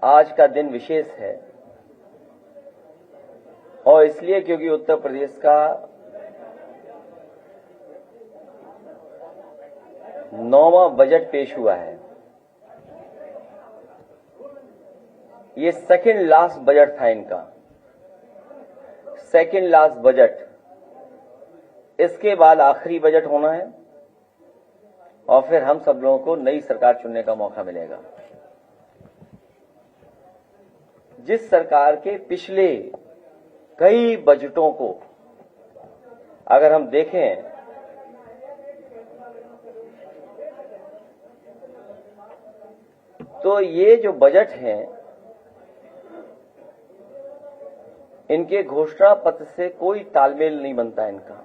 आज का दिन विशेष है और इसलिए क्योंकि उत्तर प्रदेश का 9वां बजट पेश हुआ है। ये सेकंड लास्ट बजट था इनका, सेकंड लास्ट बजट। इसके बाद आखिरी बजट होना है और फिर हम सब लोगों को नई सरकार चुनने का मौका मिलेगा। जिस सरकार के पिछले कई बजटों को अगर हम देखें तो ये जो बजट हैं इनके घोषणा पत्र से कोई तालमेल नहीं बनता इनका।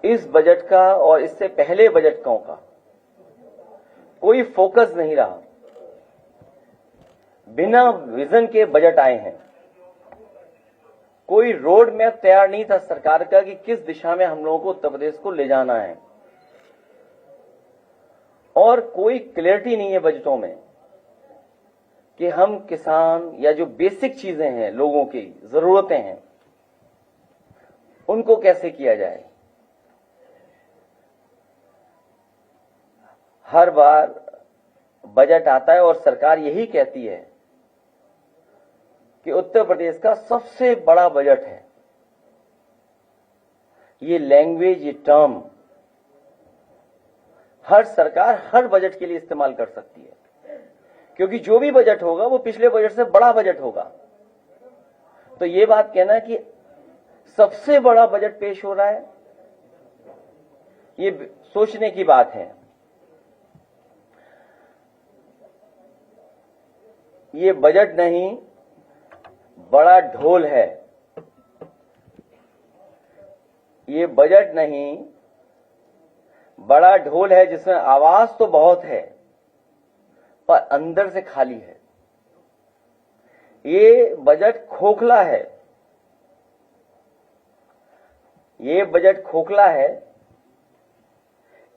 इस बजट का और इससे पहले बजटों का कोई फोकस नहीं रहा। बिना विजन के बजट आए हैं। कोई रोड मैप तैयार नहीं था सरकार का कि किस दिशा में हम लोगों को उत्तर प्रदेश को ले जाना है और कोई क्लैरिटी नहीं है बजटों में कि हम किसान या जो बेसिक चीजें हैं, लोगों की जरूरतें हैं, उनको कैसे किया जाए। हर बार बजट आता है और सरकार यही कहती है कि उत्तर प्रदेश का सबसे बड़ा बजट है। ये लैंग्वेज, ये टर्म हर सरकार हर बजट के लिए इस्तेमाल कर सकती है, क्योंकि जो भी बजट होगा वो पिछले बजट से बड़ा बजट होगा। तो ये बात कहना कि सबसे बड़ा बजट पेश हो रहा है, ये सोचने की बात है। ये बजट नहीं, बड़ा ढोल है। ये बजट नहीं, बड़ा ढोल है जिसमें आवाज तो बहुत है पर अंदर से खाली है। ये बजट खोखला है। ये बजट खोखला है।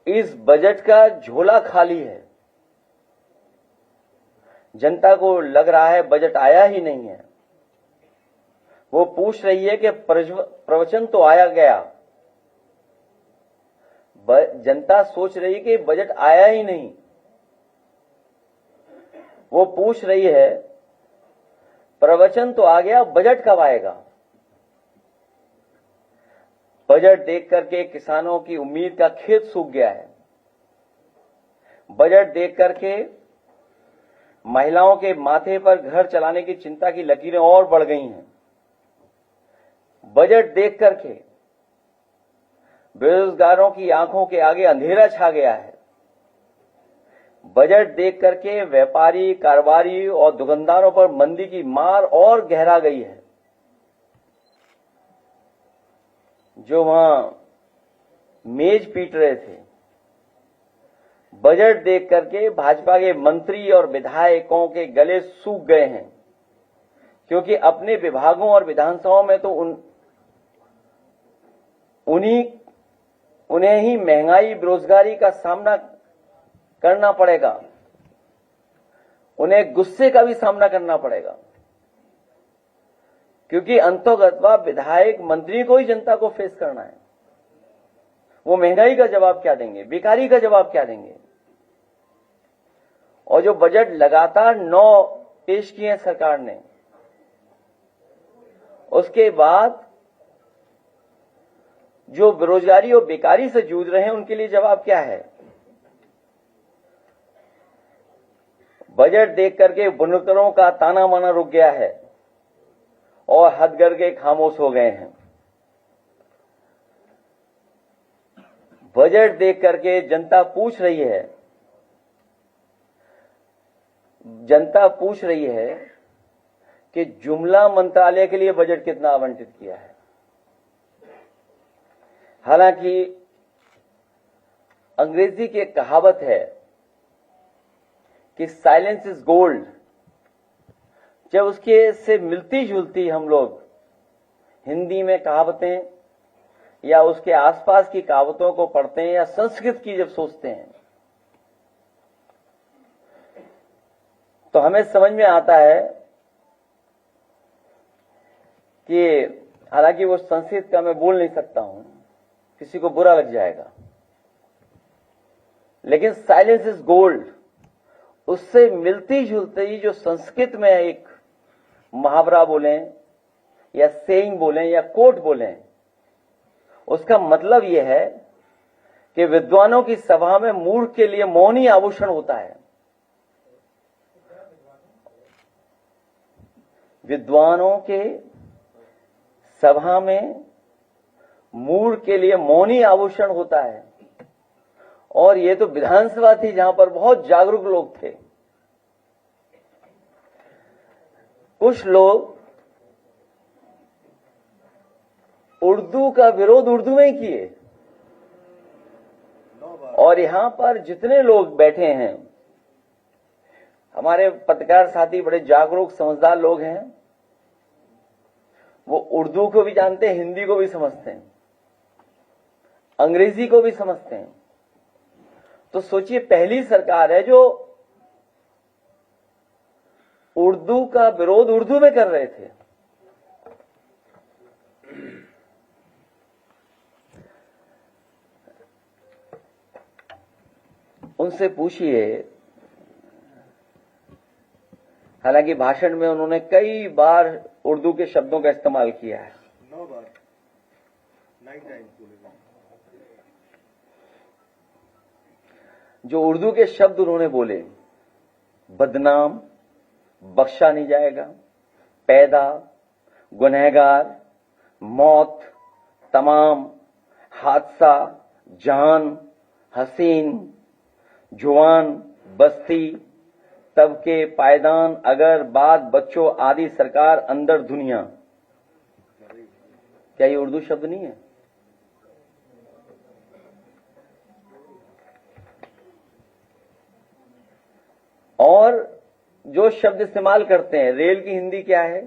इस बजट का झोला खाली है। जनता को लग रहा है बजट आया ही नहीं है। वो पूछ रही है कि प्रवचन तो आया गया। जनता सोच रही है कि बजट आया ही नहीं। वो पूछ रही है प्रवचन तो आ गया, बजट कब आएगा। बजट देख करके किसानों की उम्मीद का खेत सूख गया है। बजट देख करके महिलाओं के माथे पर घर चलाने की चिंता की लकीरें और बढ़ गई हैं। बजट देख करके बेरोजगारों की आंखों के आगे अंधेरा छा गया है। बजट देख करके व्यापारी, कारोबारी और दुकानदारों पर मंदी की मार और गहरा गई है। जो वहां मेज पीट रहे थे, बजट देख करके भाजपा के मंत्री और विधायकों के गले सूख गए हैं, क्योंकि अपने विभागों और विधानसभाओं में तो उन्हें ही महंगाई, बेरोजगारी का सामना करना पड़ेगा। उन्हें गुस्से का भी सामना करना पड़ेगा, क्योंकि अंतोगत्वा विधायक, मंत्री को ही जनता को फेस करना है। वो महंगाई का जवाब क्या देंगे, बेकारी का जवाब क्या देंगे। और जो बजट लगातार 9 पेश किए हैं सरकार ने, उसके बाद जो बेरोजगारी और बेकारी से जूझ रहे हैं उनके लिए जवाब क्या है। बजट देख करके बुनकरों का ताना माना रुक गया है और हथकरघे खामोश हो गए हैं। बजट देख करके जनता पूछ रही है कि जुमला मंत्रालय के लिए बजट कितना आवंटित किया है। हालांकि अंग्रेजी की एक कहावत है कि साइलेंस इज गोल्ड। जब उसके से मिलती जुलती हम लोग हिंदी में कहावतें या उसके आसपास की कहावतों को पढ़ते हैं या संस्कृत की जब सोचते हैं, तो हमें समझ में आता है कि हालांकि वो संस्कृत का मैं बोल नहीं सकता हूं, किसी को बुरा लग जाएगा, लेकिन साइलेंस इज गोल्ड, उससे मिलती जुलती ही जो संस्कृत में एक मुहावरा बोलें या सेइंग बोलें या कोट बोलें, उसका मतलब यह है कि विद्वानों की सभा में मूर्ख के लिए मौन ही आभूषण होता है। विद्वानों के सभा में मूर्ख के लिए मौन ही आभूषण होता है। और ये तो विधानसभा थी जहां पर बहुत जागरूक लोग थे। कुछ लोग उर्दू का विरोध उर्दू में किए, और यहां पर जितने लोग बैठे हैं, हमारे पत्रकार साथी बड़े जागरूक समझदार लोग हैं, वो उर्दू को भी जानते हैं, हिंदी को भी समझते हैं, अंग्रेजी को भी समझते हैं। तो सोचिए, पहली सरकार है जो उर्दू का विरोध उर्दू में कर रहे थे। उनसे पूछिए, हालांकि भाषण में उन्होंने कई बार उर्दू के शब्दों का इस्तेमाल किया है, 9 बार, 9 टाइम्स बोले। जो उर्दू के शब्द उन्होंने बोले, बदनाम, बख्शा नहीं जाएगा, पैदा, गुनहगार, मौत, तमाम, हादसा, जान, हसीन, जुआन, बस्ती, तबके, पायदान, अगर, बाद, बच्चों आदि, सरकार, अंदर, दुनिया। क्या ये उर्दू शब्द नहीं है? और जो शब्द इस्तेमाल करते हैं, रेल की हिंदी क्या है,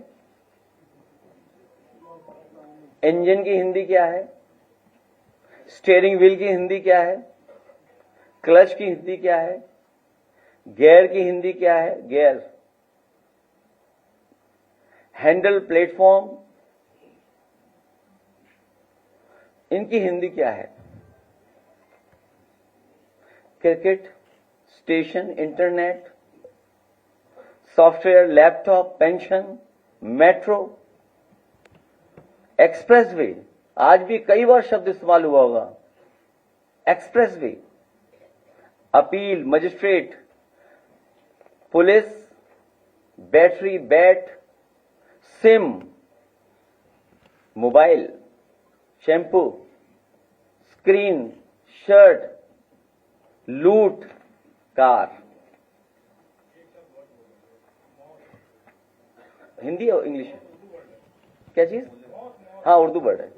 इंजन की हिंदी क्या है, स्टीयरिंग व्हील की हिंदी क्या है, क्लच की हिंदी क्या है, गियर की हिंदी क्या है, गियर, हैंडल, प्लेटफॉर्म, इनकी हिंदी क्या है, cricket, station, internet, software, laptop, pension, metro, expressway. आज भी कई बार शब्द इस्तेमाल हुआ होगा, expressway, appeal, magistrate, police, battery, bat, SIM, mobile, shampoo, screen, shirt, लूट, कार। हिंदी और इंग्लिश क्या चीज? हाँ, उर्दू वर्ड है,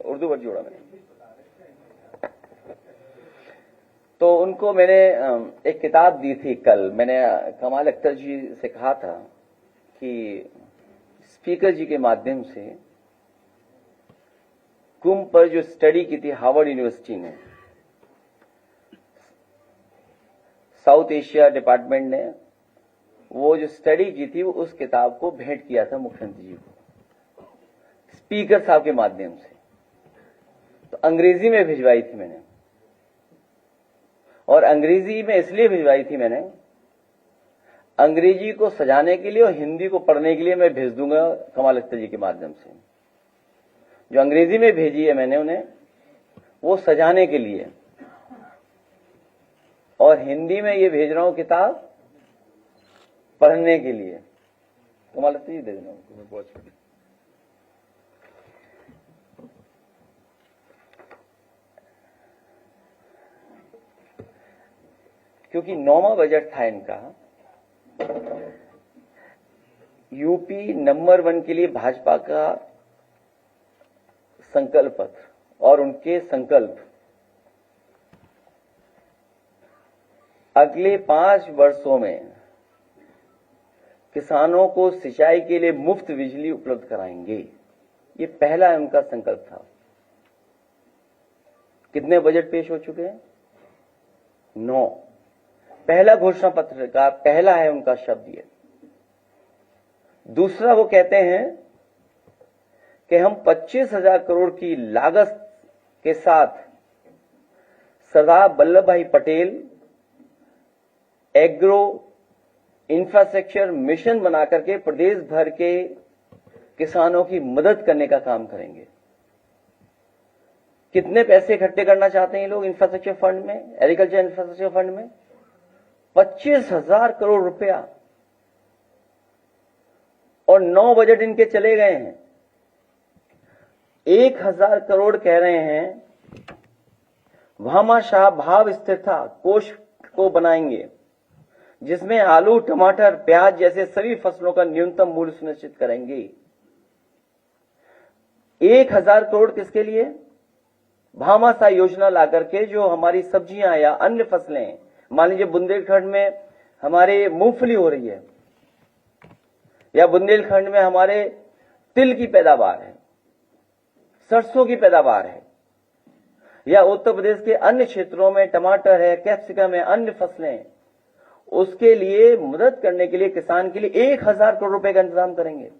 उर्दू वर्ड जोड़ा मैंने। तो उनको मैंने एक किताब दी थी कल। मैंने कमाल अख्तर जी से कहा था कि स्पीकर जी के माध्यम से कुंभ पर जो स्टडी की थी हार्वर्ड यूनिवर्सिटी ने, साउथ एशिया डिपार्टमेंट ने वो जो स्टडी की थी, वो उस किताब को भेंट किया था मुख्यमंत्री जी को, स्पीकर साहब के माध्यम से। तो अंग्रेजी में भिजवाई थी मैंने, और अंग्रेजी में इसलिए भिजवाई थी मैंने, अंग्रेजी को सजाने के लिए और हिंदी को पढ़ने के लिए मैं भेज दूंगा कमाल अख्तर जी के माध्यम से। जो अंग्रेजी में भेजी है मैंने उन्हें, वो सजाने के लिए, और हिंदी में ये भेज रहा हूं किताब पढ़ने के लिए। कमाल अख्तर जी दे देना उनको। क्योंकि 9वां बजट था इनका, यूपी नंबर 1 के लिए भाजपा का संकल्प पत्र, और उनके संकल्प अगले 5 वर्षों में किसानों को सिंचाई के लिए मुफ्त बिजली उपलब्ध कराएंगे। ये पहला उनका संकल्प था। कितने बजट पेश हो चुके हैं? 9। पहला घोषणा पत्र का पहला है उनका शब्द ये। दूसरा वो कहते हैं कि हम 25,000 करोड़ की लागत के साथ सरदार वल्लभ भाई पटेल एग्रो इंफ्रास्ट्रक्चर मिशन बनाकर के प्रदेश भर के किसानों की मदद करने का काम करेंगे। कितने पैसे इकट्ठे करना चाहते हैं ये लोग इंफ्रास्ट्रक्चर फंड में, एग्रीकल्चर इंफ्रास्ट्रक्चर फंड में? 25,000 करोड़ रुपया, और 9 बजट इनके चले गए हैं। 1,000 करोड़ कह रहे हैं भामाशाह भाव स्थिरता कोष को बनाएंगे, जिसमें आलू, टमाटर, प्याज जैसे सभी फसलों का न्यूनतम मूल्य सुनिश्चित करेंगे। 1,000 करोड़ किसके लिए? भामाशाह योजना लाकर के जो हमारी सब्जियां या अन्य फसलें, मान लीजिए बुंदेलखंड में हमारे मूंगफली हो रही है, या बुंदेलखंड में हमारे तिल की पैदावार है, सरसों की पैदावार है, या उत्तर प्रदेश के अन्य क्षेत्रों में टमाटर है, कैप्सिकम है, अन्य फसलें हैं, उसके लिए मदद करने के लिए किसान के लिए 1,000 करोड़ रुपए का इंतजाम करेंगे।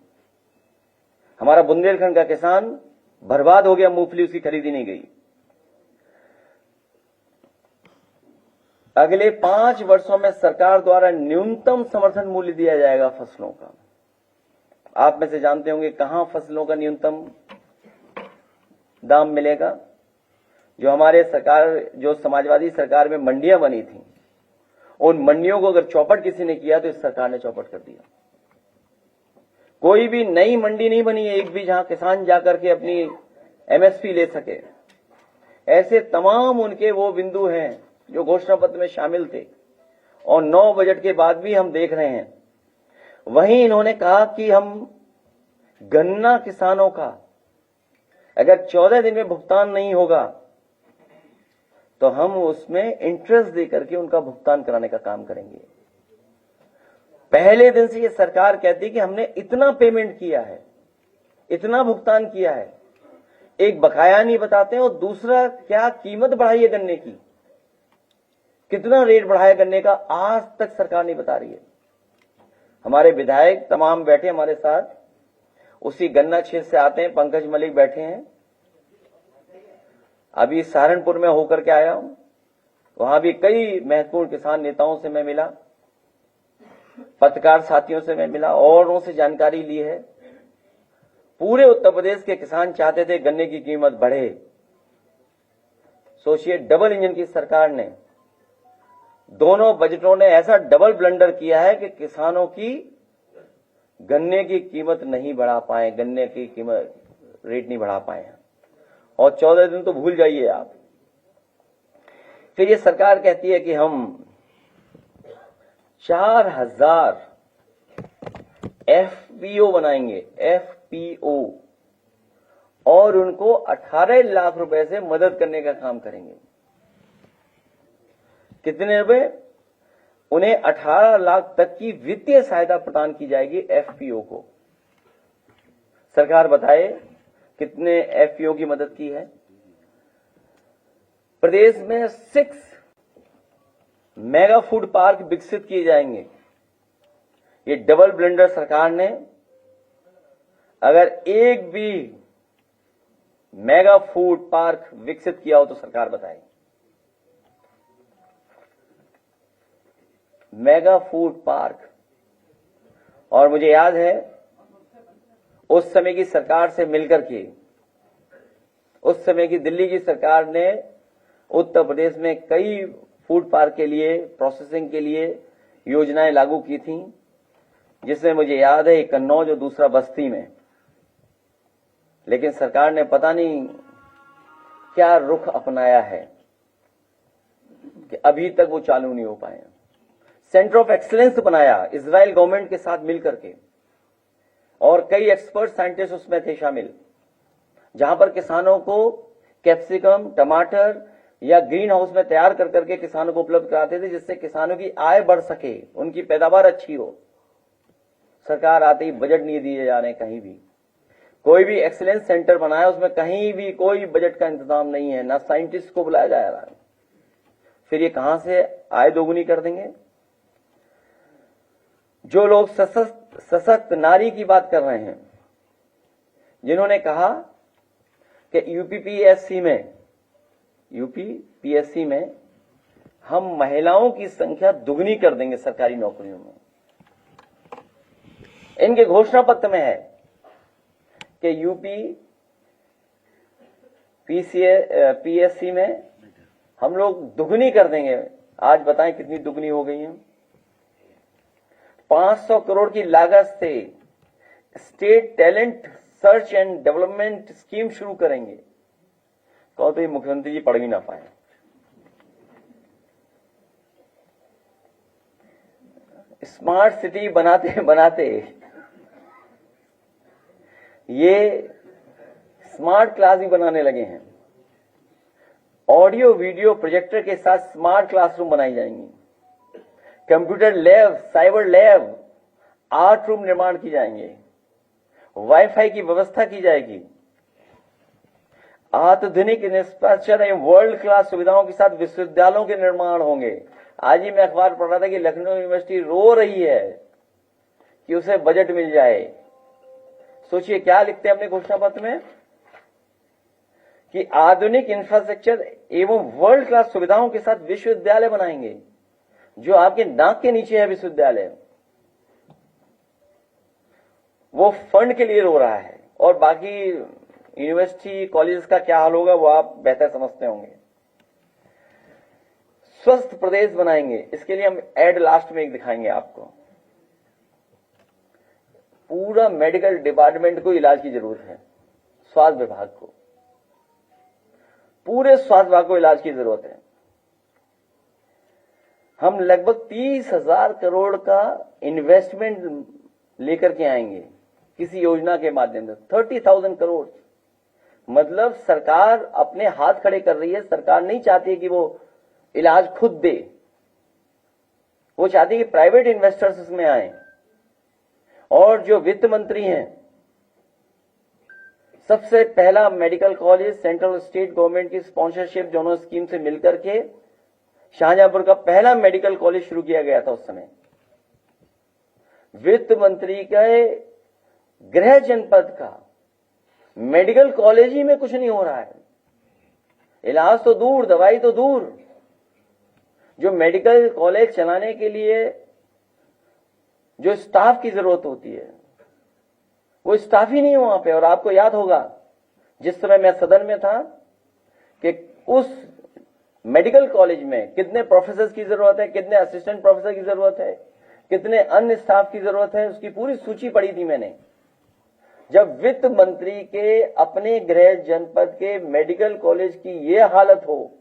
हमारा बुंदेलखंड का किसान बर्बाद हो गया, मूंगफली उसकी खरीदी नहीं गई। अगले 5 वर्षों में सरकार द्वारा न्यूनतम समर्थन मूल्य दिया जाएगा फसलों का। आप में से जानते होंगे कहां फसलों का न्यूनतम दाम मिलेगा? जो हमारे सरकार, जो समाजवादी सरकार में मंडियां बनी थी, उन मंडियों को अगर चौपट किसी ने किया तो इस सरकार ने चौपट कर दिया। कोई भी नई मंडी नहीं बनी है एक भी, जहां किसान जाकर के अपनी एमएसपी ले सके। ऐसे तमाम उनके वो बिंदु हैं जो घोषणा पत्र में शामिल थे, और 9 बजट के बाद भी हम देख रहे हैं। वहीं इन्होंने कहा कि हम गन्ना किसानों का अगर 14 दिन में भुगतान नहीं होगा तो हम उसमें इंटरेस्ट देकर के उनका भुगतान कराने का काम करेंगे। पहले दिन से ये सरकार कहती है कि हमने इतना पेमेंट किया है, इतना भुगतान किया है, एक बकाया नहीं बताते हैं, और दूसरा क्या कीमत बढ़ाई है गन्ने की, कितना रेट बढ़ाया गन्ने का, आज तक सरकार नहीं बता रही है। हमारे विधायक तमाम बैठे हमारे साथ, उसी गन्ना क्षेत्र से आते हैं, पंकज मलिक बैठे हैं, अभी सहारनपुर में होकर के आया हूं, वहां भी कई महत्वपूर्ण किसान नेताओं से मैं मिला, पत्रकार साथियों से मैं मिला, और उनसे जानकारी ली है। पूरे उत्तर प्रदेश के किसान चाहते थे गन्ने की कीमत बढ़े। सोचिए, डबल इंजन की सरकार ने, दोनों बजटों ने ऐसा डबल ब्लंडर किया है कि किसानों की गन्ने की कीमत नहीं बढ़ा पाए, गन्ने की कीमत रेट नहीं बढ़ा पाए, और 14 दिन तो भूल जाइए आप। फिर ये सरकार कहती है कि हम 4,000 एफपीओ बनाएंगे, एफपीओ, और उनको 18 लाख रुपए से मदद करने का काम करेंगे। कितने रुपए? उन्हें 18 लाख तक की वित्तीय सहायता प्रदान की जाएगी एफपीओ को। सरकार बताए कितने एफपीओ की मदद की है? प्रदेश में 6 मेगा फूड पार्क विकसित किए जाएंगे। ये डबल ब्लेंडर सरकार ने अगर एक भी मेगा फूड पार्क विकसित किया हो तो सरकार बताए। मेगा फूड पार्क, और मुझे याद है उस समय की सरकार से मिलकर के, उस समय की दिल्ली की सरकार ने उत्तर प्रदेश में कई फूड पार्क के लिए, प्रोसेसिंग के लिए योजनाएं लागू की थी, जिसमें मुझे याद है एक कन्नौज और दूसरा बस्ती में। लेकिन सरकार ने पता नहीं क्या रुख अपनाया है कि अभी तक वो चालू नहीं हो पाए। सेंटर ऑफ एक्सीलेंस बनाया इजराइल गवर्नमेंट के साथ मिलकर के, और कई एक्सपर्ट साइंटिस्ट उसमें थे शामिल, जहां पर किसानों को कैप्सिकम, टमाटर या ग्रीन हाउस में तैयार कर करके किसानों को उपलब्ध कराते थे, जिससे किसानों की आय बढ़ सके, उनकी पैदावार अच्छी हो। सरकार आते ही बजट नहीं दिए जा रहे कहीं भी। कोई भी एक्सीलेंस सेंटर बनाया, उसमें कहीं भी कोई बजट का इंतजाम नहीं है, ना साइंटिस्ट को बुलाया जा रहा है। फिर ये कहां से आय दोगुनी कर देंगे? जो लोग सशक्त नारी की बात कर रहे हैं, जिन्होंने कहा कि यूपीपीएससी में हम महिलाओं की संख्या दुगनी कर देंगे सरकारी नौकरियों में। इनके घोषणा पत्र में है कि पीएससी में हम लोग दुगनी कर देंगे। आज बताएं कितनी दुगनी हो गई है? 500 करोड़ की लागत से state talent search and development scheme शुरू करेंगे। कहो तो ये मुख्यमंत्री जी पढ़ भी ना पाए। स्मार्ट सिटी बनाते बनाते ये स्मार्ट क्लास भी बनाने लगे हैं। ऑडियो वीडियो प्रोजेक्टर के साथ स्मार्ट क्लासरूम बनाई जाएंगी। Computer lab, cyber lab, art room निर्माण की जाएंगे। वाईफाई की व्यवस्था की जाएगी। आधुनिक इंफ्रास्ट्रक्चर एवं वर्ल्ड क्लास सुविधाओं के साथ विश्वविद्यालयों के निर्माण होंगे। आज ही मैं अखबार पढ़ रहा था कि लखनऊ यूनिवर्सिटी रो रही है कि उसे बजट मिल जाए। सोचिए क्या लिखते हैं अपने घोषणा पत्र में कि आधुनिक इंफ्रास्ट्रक्चर एवं वर्ल्ड क्लास सुविधाओं के साथ विश्वविद्यालय बनाएंगे। जो आपके नाक के नीचे है विश्वविद्यालय, वो फंड के लिए रो रहा है। और बाकी यूनिवर्सिटी कॉलेजेस का क्या हाल होगा वो आप बेहतर समझते होंगे। स्वस्थ प्रदेश बनाएंगे, इसके लिए हम एड लास्ट में एक दिखाएंगे आपको। पूरा मेडिकल डिपार्टमेंट को इलाज की जरूरत है। स्वास्थ्य विभाग को, पूरे स्वास्थ्य विभाग को इलाज की जरूरत है। हम लगभग 30,000 करोड़ का इन्वेस्टमेंट लेकर के आएंगे किसी योजना के माध्यम से। 30,000 करोड़ मतलब सरकार अपने हाथ खड़े कर रही है। सरकार नहीं चाहती है कि वो इलाज खुद दे, वो चाहती है कि प्राइवेट इन्वेस्टर्स इसमें आए। और जो वित्त मंत्री हैं, सबसे पहला medical college central state government की स्पॉन्सरशिप दोनों स्कीम से मिलकर के शाहजहांपुर का पहला मेडिकल कॉलेज शुरू किया गया था। उस समय वित्त मंत्री के गृह जनपद का मेडिकल कॉलेज ही में कुछ नहीं हो रहा है। इलाज तो दूर, दवाई तो दूर। जो मेडिकल कॉलेज चलाने के लिए जो स्टाफ की जरूरत होती है, वो स्टाफ ही नहीं है वहां पे। और आपको याद होगा जिस समय मैं सदन में था कि उस मेडिकल कॉलेज में कितने प्रोफेसर की जरूरत है, कितने असिस्टेंट प्रोफेसर की जरूरत है, कितने अन्य स्टाफ की जरूरत है, उसकी पूरी सूची पढ़ी थी मैंने। जब वित्त मंत्री के अपने गृह जनपद के मेडिकल कॉलेज की ये हालत हो,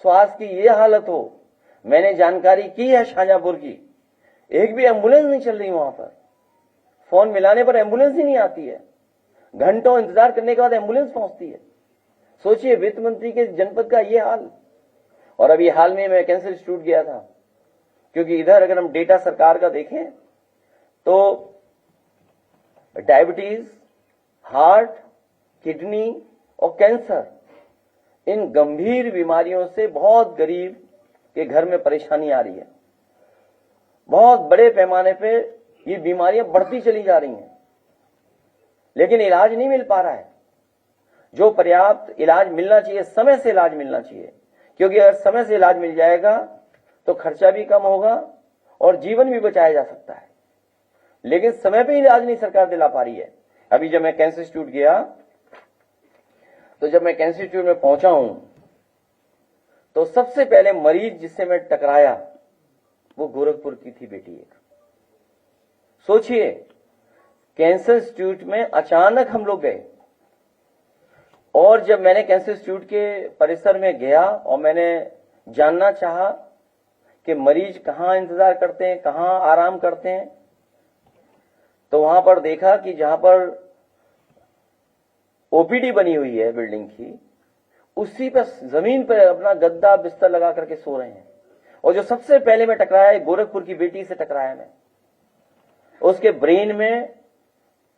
स्वास्थ्य की ये हालत हो, मैंने जानकारी की है शाहजहांपुर की, एक भी एम्बुलेंस नहीं चल रही वहां पर। फोन मिलाने पर एम्बुलेंस ही नहीं आती है। घंटों इंतजार करने के बाद एम्बुलेंस पहुंचती है। सोचिए वित्त मंत्री के जनपद का ये हाल। और अभी हाल में मैं कैंसर इंस्टीट्यूट गया था, क्योंकि इधर अगर हम डेटा सरकार का देखें तो डायबिटीज, हार्ट, किडनी और कैंसर, इन गंभीर बीमारियों से बहुत गरीब के घर में परेशानी आ रही है। बहुत बड़े पैमाने पे ये बीमारियां बढ़ती चली जा रही हैं, लेकिन इलाज नहीं मिल पा रहा है। जो पर्याप्त इलाज मिलना चाहिए, समय से इलाज मिलना चाहिए, क्योंकि अगर समय से इलाज मिल जाएगा तो खर्चा भी कम होगा और जीवन भी बचाया जा सकता है। लेकिन समय पे इलाज नहीं सरकार दिला पा रही है। अभी जब मैं कैंसर इंस्टीट्यूट गया, तो जब मैं कैंसर इंस्टीट्यूट में पहुंचा हूं तो सबसे पहले मरीज जिससे मैं टकराया वो गोरखपुर की थी बेटी एक। सोचिए कैंसर इंस्टीट्यूट में अचानक हम लोग गए, और जब मैंने कैंसर इंस्टीट्यूट के परिसर में गया और मैंने जानना चाहा कि मरीज कहां इंतजार करते हैं, कहां आराम करते हैं, तो वहां पर देखा कि जहां पर ओपीडी बनी हुई है बिल्डिंग की, उसी पर जमीन पर अपना गद्दा बिस्तर लगा करके सो रहे हैं। और जो सबसे पहले मैं टकराया, गोरखपुर की बेटी से टकराया मैं। उसके ब्रेन में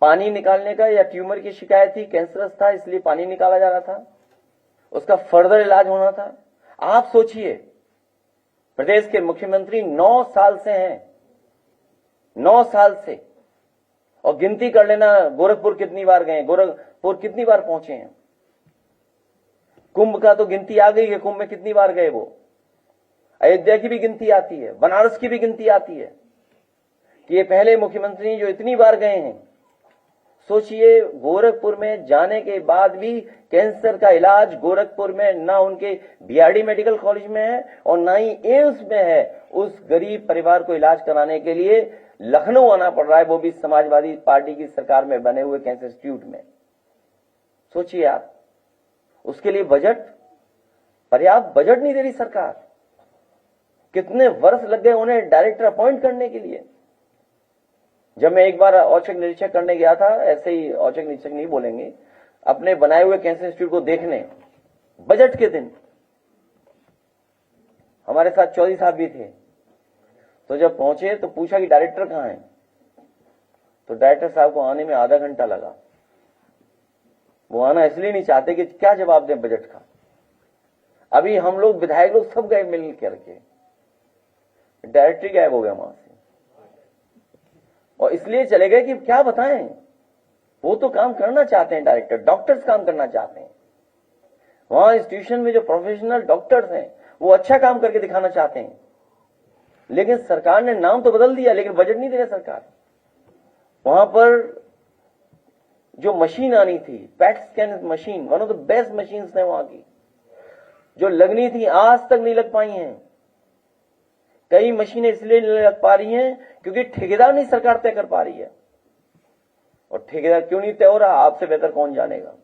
पानी निकालने का या ट्यूमर की शिकायत थी, कैंसरस था इसलिए पानी निकाला जा रहा था, उसका फर्दर इलाज होना था। आप सोचिए प्रदेश के मुख्यमंत्री 9 साल से हैं, 9 साल से, और गिनती कर लेना गोरखपुर कितनी बार गए, गोरखपुर कितनी बार पहुंचे हैं। कुंभ का तो गिनती आ गई है, कुंभ में कितनी बार गए वो। अयोध्या की भी गिनती आती है, बनारस की भी गिनती आती है कि ये पहले मुख्यमंत्री जो इतनी बार गए हैं। सोचिए, गोरखपुर में जाने के बाद भी कैंसर का इलाज गोरखपुर में ना उनके बीआरडी मेडिकल कॉलेज में है और ना ही एम्स में है। उस गरीब परिवार को इलाज कराने के लिए लखनऊ आना पड़ रहा है, वो भी समाजवादी पार्टी की सरकार में बने हुए कैंसर इंस्टीट्यूट में। सोचिए आप, उसके लिए बजट, पर्याप्त बजट नहीं दे रही सरकार। कितने वर्ष लग गए उन्हें डायरेक्टर अपॉइंट करने के लिए। जब मैं एक बार औचक निरीक्षक करने गया था, ऐसे ही औचक निरीक्षक नहीं बोलेंगे, अपने बनाए हुए कैंसर इंस्टीट्यूट को देखने, बजट के दिन हमारे साथ चौधरी साहब भी थे। तो जब पहुंचे तो पूछा कि डायरेक्टर कहां है, तो डायरेक्टर साहब को आने में आधा घंटा लगा। वो आना इसलिए नहीं चाहते कि क्या जवाब दें बजट का। अभी हम लोग विधायक लोग सब गए मिल करके, डायरेक्टर गायब हो गया वहां से, और इसलिए चले गए कि क्या बताएं। वो तो काम करना चाहते हैं, डायरेक्टर, डॉक्टर्स काम करना चाहते हैं। वहां इंस्टीट्यूशन में जो प्रोफेशनल डॉक्टर्स हैं वो अच्छा काम करके दिखाना चाहते हैं। लेकिन सरकार ने नाम तो बदल दिया, लेकिन बजट नहीं दे रही सरकार। वहां पर जो मशीन आनी थी, PET scan machine, one of the best machine है वहां की, जो लगनी थी आज तक नहीं लग पाई हैं। कई मशीनें इसलिए नहीं लग पा रही हैं क्योंकि ठेकेदार नहीं सरकार तय कर पा रही है। और ठेकेदार क्यों नहीं तय हो रहा, आपसे बेहतर कौन जानेगा।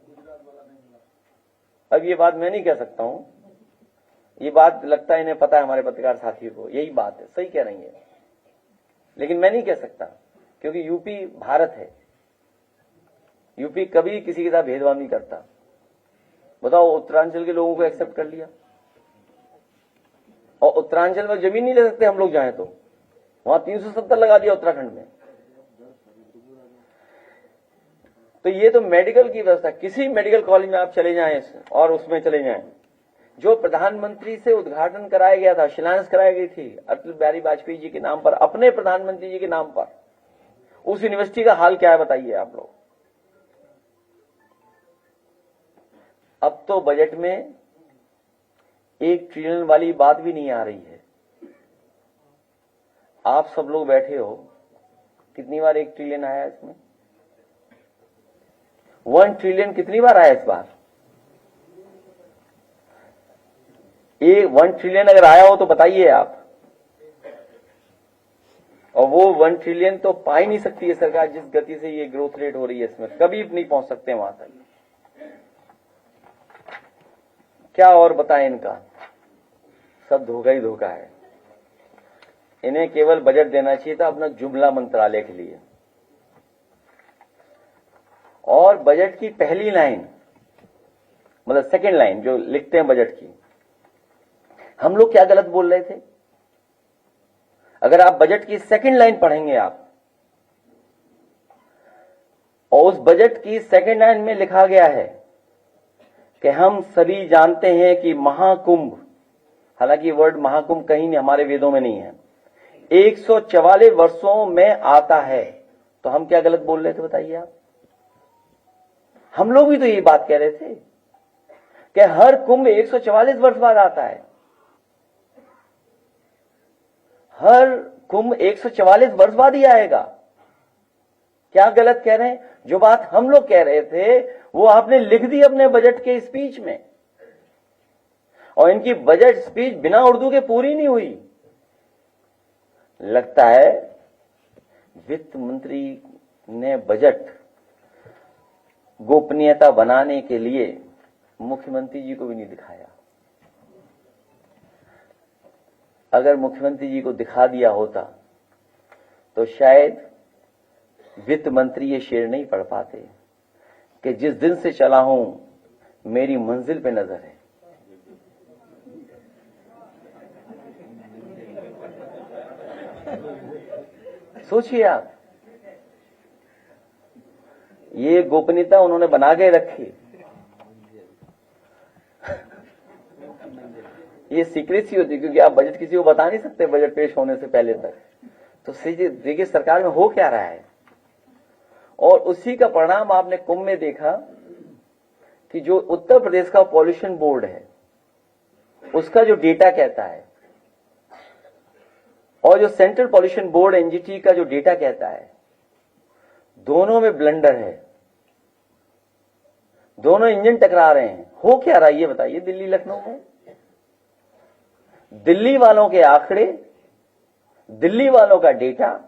अब ये बात मैं नहीं कह सकता हूं, ये बात लगता है इन्हें पता है, हमारे पत्रकार साथियों को। यही बात है, सही कह रही है, लेकिन मैं नहीं कह सकता क्योंकि यूपी भारत है। यूपी कभी किसी के साथ भेदभाव नहीं करता। बताओ, उत्तरांचल के लोगों को एक्सेप्ट कर लिया, और उत्तरांचल में जमीन नहीं ले सकते हम लोग जाएं तो वहां 370 लगा दिया उत्तराखंड में। तो ये तो मेडिकल की व्यवस्था, किसी मेडिकल कॉलेज में आप चले जाएं और उसमें चले जाएं, जो प्रधानमंत्री से उद्घाटन कराया गया था, शिलान्यास कराई गई थी अटल बिहारी वाजपेयी जी के नाम पर, अपने प्रधानमंत्री जी के नाम पर, उस यूनिवर्सिटी का हाल क्या है बताइए आप लोग। अब तो बजट में 1 ट्रिलियन वाली बात भी नहीं आ रही है। आप सब लोग बैठे हो, कितनी बार 1 ट्रिलियन आया इसमें? 1 ट्रिलियन कितनी बार आया इस बार? 1 ट्रिलियन अगर आया हो तो बताइए आप। और वो 1 ट्रिलियन तो पा ही नहीं सकती है सरकार, जिस गति से ये ग्रोथ रेट हो रही है इसमें, कभी नहीं पहुंच सकते वहां तक। क्या और बताएं इनका, सब धोखा ही धोखा है। इन्हें केवल बजट देना चाहिए था अपना जुमला मंत्रालय के लिए। और बजट की पहली लाइन, मतलब सेकंड लाइन जो लिखते हैं बजट की, हम लोग क्या गलत बोल रहे थे? अगर आप बजट की सेकंड लाइन पढ़ेंगे आप, और उस बजट की सेकंड लाइन में लिखा गया है कि हम सभी जानते हैं कि महाकुंभ, हालांकि वर्ड महाकुंभ कहीं नहीं हमारे वेदों में नहीं है, 144 वर्षों में आता है। तो हम क्या गलत बोल रहे थे बताइए आप? हम लोग भी तो ये बात कह रहे थे कि हर कुंभ 144 वर्ष बाद आता है। हर कुंभ 144 वर्ष बाद ही आएगा। क्या गलत कह रहे हैं? जो बात हम लोग कह रहे थे वो आपने लिख दी अपने बजट के स्पीच में, और इनकी बजट स्पीच बिना उर्दू के पूरी नहीं हुई। लगता है वित्त मंत्री ने बजट गोपनीयता बनाने के लिए मुख्यमंत्री जी को भी नहीं दिखाया। अगर मुख्यमंत्री जी को दिखा दिया होता तो शायद वित्त मंत्री ये शेर नहीं पढ़ पाते कि जिस दिन से चला हूं मेरी मंजिल पे नजर है। सोचिए आप, ये गोपनीयता उन्होंने बना के रखी। ये सीक्रेसी होती है, क्योंकि आप बजट किसी को बता नहीं सकते बजट पेश होने से पहले तक। तो देखिए सरकार में हो क्या रहा है, और उसी का परिणाम आपने कुंभ में देखा कि जो उत्तर प्रदेश का पॉल्यूशन बोर्ड है उसका जो डेटा कहता है और जो सेंट्रल पॉल्यूशन बोर्ड एनजीटी का जो डेटा कहता है, दोनों में ब्लंडर है, दोनों इंजन टकरा रहे हैं। हो क्या रहा है ये बताइए दिल्ली लखनऊ में। दिल्ली वालों के आंकड़े, दिल्ली वालों का डेटा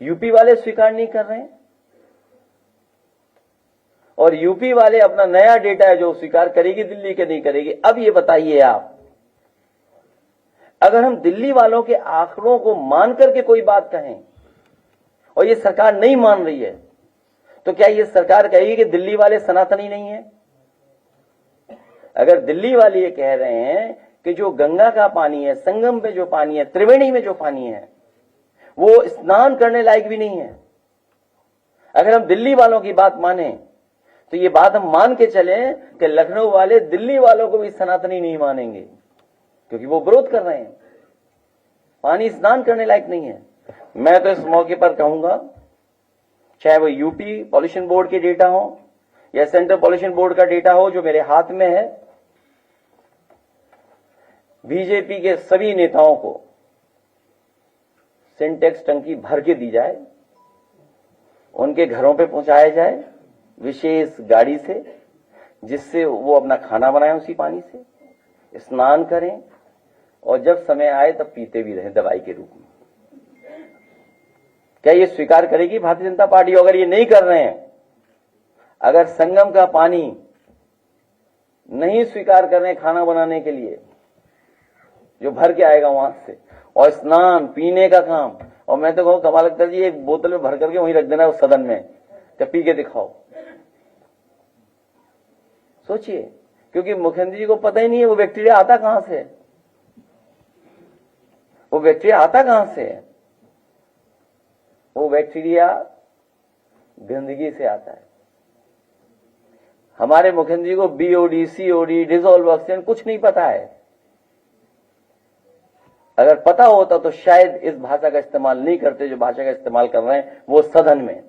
यूपी वाले स्वीकार नहीं कर रहे हैं, और यूपी वाले अपना नया डेटा है जो स्वीकार करेगी दिल्ली के नहीं करेगी। अब ये बताइए आप, अगर हम दिल्ली वालों के आंकड़ों को मान करके कोई बात कहें और ये सरकार नहीं मान रही है, तो क्या ये सरकार कहेगी कि दिल्ली वाले सनातनी नहीं है? अगर दिल्ली वाले ये कह रहे हैं कि जो गंगा का पानी है, संगम में जो पानी है, त्रिवेणी में जो पानी है, वो स्नान करने लायक भी नहीं है, अगर हम दिल्ली वालों की बात माने तो ये बात हम मान के चले कि लखनऊ वाले दिल्ली वालों को भी सनातनी नहीं मानेंगे, क्योंकि वो विरोध कर रहे हैं, पानी स्नान करने लायक नहीं है। मैं तो इस मौके पर कहूंगा, चाहे वो यूपी पॉल्यूशन बोर्ड के डेटा हो या सेंट्रल पॉल्यूशन बोर्ड का डेटा हो जो मेरे हाथ में है, बीजेपी के सभी नेताओं को सिंटेक्स टंकी भर के दी जाए, उनके घरों पे पहुंचाया जाए विशेष गाड़ी से, जिससे वो अपना खाना बनाएं उसी पानी से, स्नान करें और जब समय आए तब पीते भी रहें दवाई के रूप में। क्या ये स्वीकार करेगी भारतीय जनता पार्टी? अगर ये नहीं कर रहे हैं, अगर संगम का पानी नहीं स्वीकार कर रहे हैं खाना बनाने के लिए जो भर के आएगा वहां से, और स्नान पीने का काम, और मैं तो कहूं कमाल अख्तर जी एक बोतल में भर करके वहीं रख देना उस सदन में, जब पी के दिखाओ। सोचिए, क्योंकि मुख्यमंत्री जी को पता ही नहीं है वो बैक्टीरिया आता कहां से है, वो बैक्टीरिया आता कहां से है। वो बैक्टीरिया गंदगी से आता है। हमारे मुख्यमंत्री को बीओडी, सीओडी, डिसॉल्व ऑक्सीजन कुछ नहीं पता है। अगर पता होता तो शायद इस भाषा का इस्तेमाल नहीं करते जो भाषा का इस्तेमाल कर रहे हैं वो सदन में।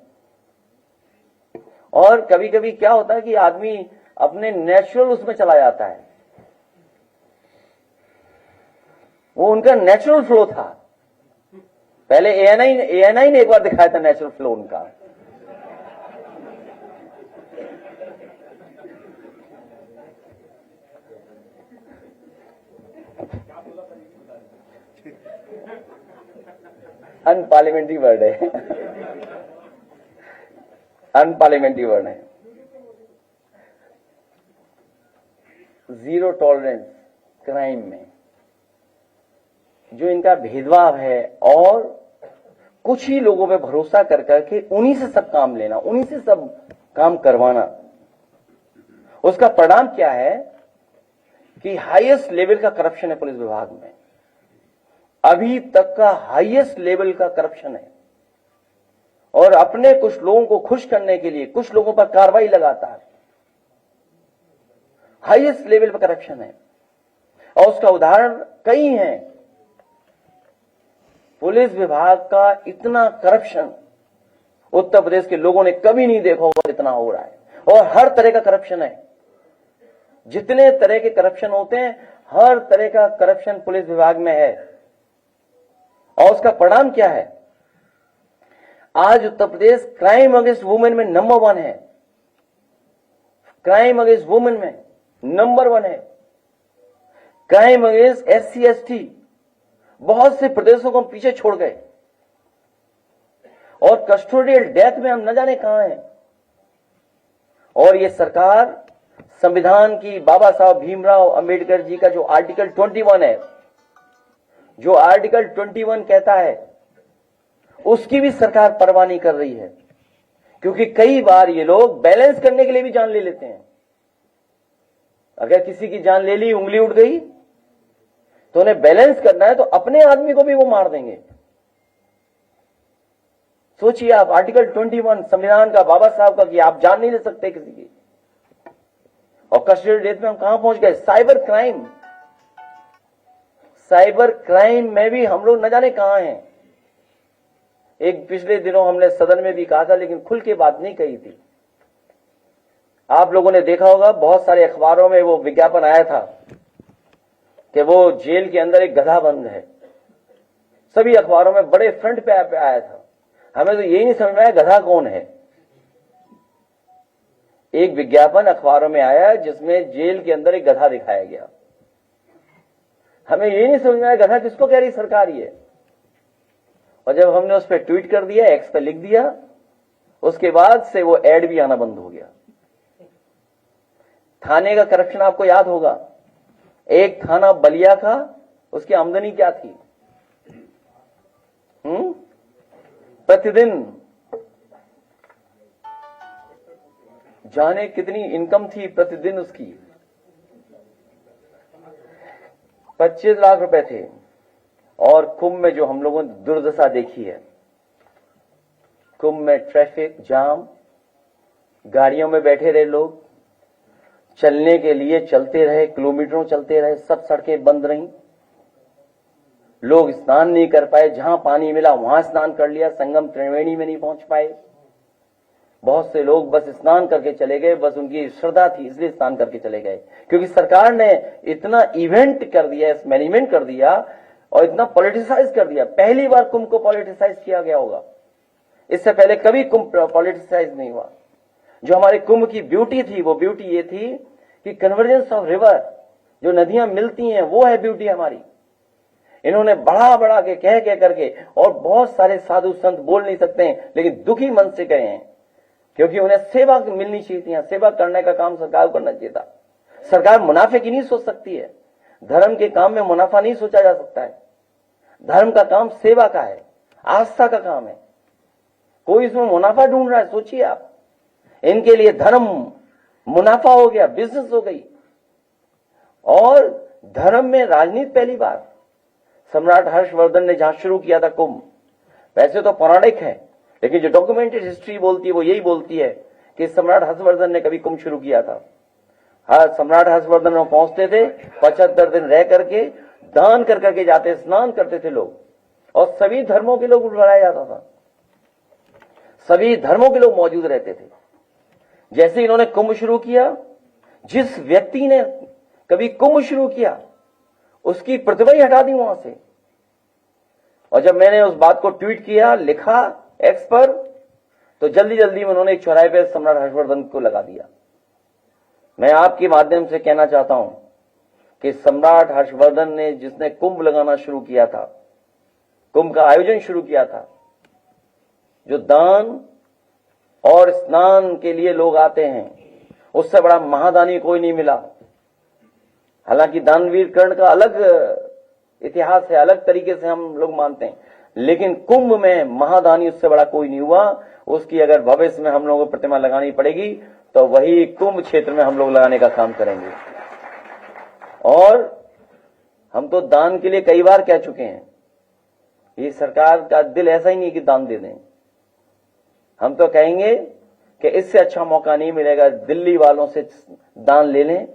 और कभी कभी क्या होता है कि आदमी अपने नेचुरल उसमें चला जाता है, वो उनका नेचुरल फ्लो था। पहले एएनआई ने एक बार दिखाया था नेचुरल फ्लो उनका। अनपार्लियामेंट्री वर्ड है, अनपार्लियामेंट्री वर्ड है। जीरो टॉलरेंस क्राइम में जो इनका भेदभाव है, और कुछ ही लोगों पे भरोसा कर करके उन्हीं से सब काम लेना, उन्हीं से सब काम करवाना, उसका परिणाम क्या है कि हाईएस्ट लेवल का करप्शन है पुलिस विभाग में। अभी तक का हाईएस्ट लेवल का करप्शन है, और अपने कुछ लोगों को खुश करने के लिए कुछ लोगों पर कार्रवाई लगातार हाईएस्ट लेवल पर करप्शन है। और उसका उदाहरण कई हैं। पुलिस विभाग का इतना करप्शन उत्तर प्रदेश के लोगों ने कभी नहीं देखा होगा जितना हो रहा है, और हर तरह का करप्शन है। जितने तरह के करप्शन होते हैं हर तरह का करप्शन पुलिस विभाग में है। और उसका परिणाम क्या है? आज Uttar Pradesh crime against women में नंबर 1 है, क्राइम अगेंस्ट वुमेन में नंबर 1 है। क्राइम अगेंस्ट एससी एसटी बहुत से प्रदेशों को हम पीछे छोड़ गए, और कस्टोडियल डेथ में हम न जाने कहां हैं। और ये सरकार संविधान की बाबा साहब भीमराव अंबेडकर जी का जो आर्टिकल 21 है, जो आर्टिकल 21 कहता है, उसकी भी सरकार परवाह नहीं कर रही है। क्योंकि कई बार ये लोग बैलेंस करने के लिए भी जान ले लेते हैं। अगर किसी की जान ले ली, उंगली उठ गई, तो उन्हें बैलेंस करना है तो अपने आदमी को भी वो मार देंगे। सोचिए आप, आर्टिकल 21 संविधान का बाबा साहब का, कि आप जान नहीं ले सकते किसी की। और कस्टोडियल डेथ में हम कहां पहुंच गए? Cyber crime. साइबर क्राइम में भी हम लोग न जाने कहां हैं। एक पिछले दिनों हमने सदन में भी कहा था, लेकिन खुल के बात नहीं कही थी। आप लोगों ने देखा होगा बहुत सारे अखबारों में वो विज्ञापन आया था कि वो जेल के अंदर एक गधा बंद है। सभी अखबारों में बड़े फ्रंट पे आया था। हमें तो यही नहीं समझ में आया गधा कौन है। एक विज्ञापन अखबारों में आया जिसमें जेल के अंदर एक गधा दिखाया गया। हमें यही नहीं समझ में आया गधा किसको कह रही सरकार ये। और जब हमने उस पर ट्वीट कर दिया, एक्स पे लिख दिया, उसके बाद से वो एड भी आना बंद हो गया। थाने का करप्शन आपको याद होगा। एक थाना बलिया का, उसकी आमदनी क्या थी? प्रतिदिन जाने कितनी इनकम थी प्रतिदिन उसकी? 25 लाख रुपए थे। और कुंभ में जो हम लोगों ने दुर्दशा देखी है, कुंभ में ट्रैफिक जाम, गाड़ियों में बैठे रहे लोग, चलने के लिए चलते रहे, किलोमीटरों चलते रहे, सब सड़कें बंद रहीं, लोग स्नान नहीं कर पाए, जहां पानी मिला वहां स्नान कर लिया, संगम त्रिवेणी में नहीं पहुंच पाए। बहुत से लोग बस स्नान करके चले गए, बस उनकी श्रद्धा थी इसलिए स्नान करके चले गए, क्योंकि सरकार ने इतना इवेंट कर दिया, मैनेजमेंट कर दिया और इतना पॉलिटिसाइज कर दिया। पहली बार कुंभ को पॉलिटिसाइज किया गया होगा, इससे पहले कभी कुंभ पॉलिटिसाइज नहीं हुआ। जो हमारे कुंभ की ब्यूटी थी, वो ब्यूटी ये थी कि कन्वर्जेंस ऑफ रिवर, जो नदियां मिलती हैं, वो है ब्यूटी हमारी। इन्होंने बढ़ा बढ़ा के कह करके, और बहुत सारे साधु संत बोल नहीं सकते हैं, लेकिन दुखी मन से गए हैं, क्योंकि उन्हें सेवा मिलनी चाहिए थी। सेवा करने का काम सरकार को करना चाहिए था। सरकार मुनाफे की नहीं सोच सकती है। धर्म के काम में मुनाफा नहीं सोचा जा सकता है। धर्म का काम सेवा का है, आस्था का काम है। कोई इसमें मुनाफा ढूंढ रहा है, सोचिए आप। इनके लिए धर्म मुनाफा हो गया, बिजनेस हो गई। और धर्म में राजनीति पहली बार सम्राट हर्षवर्धन ने जहां शुरू किया था कुंभ, वैसे तो पौराणिक है, लेकिन जो डॉक्यूमेंटेड हिस्ट्री बोलती है वो यही बोलती है कि सम्राट हर्षवर्धन ने कभी कुंभ शुरू किया था। सम्राट हर्षवर्धन वहां पहुंचते थे, 75 दिन रह करके दान कर करके जाते, स्नान करते थे लोग, और सभी धर्मों के लोग बुलाया जाता था, सभी धर्मों के लोग मौजूद रहते थे। जैसे इन्होंने कुंभ शुरू किया, जिस व्यक्ति ने कभी कुंभ शुरू किया उसकी प्रतिभा ही हटा दी वहां से। और जब मैंने उस बात को ट्वीट किया, लिखा एक्स पर, तो जल्दी जल्दी में उन्होंने एक चौराहे पे सम्राट हर्षवर्धन को लगा दिया। मैं आपके माध्यम से कहना चाहता हूं कि सम्राट हर्षवर्धन ने, जिसने कुंभ लगाना शुरू किया था, कुंभ का आयोजन शुरू किया था, जो दान और स्नान के लिए लोग आते हैं, उससे बड़ा महादानी कोई नहीं मिला। हालांकि दानवीर कर्ण का अलग इतिहास है, अलग तरीके से हम लोग मानते हैं, लेकिन कुंभ में महादानी उससे बड़ा कोई नहीं हुआ। उसकी अगर भविष्य में हम लोगों को प्रतिमा लगानी पड़ेगी तो वही कुंभ क्षेत्र में हम लोग लगाने का काम करेंगे। और हम तो दान के लिए कई बार कह चुके हैं, ये सरकार का दिल ऐसा ही नहीं कि दान दे दें। हम तो कहेंगे कि इससे अच्छा मौका नहीं मिलेगा, दिल्ली वालों से दान ले लें,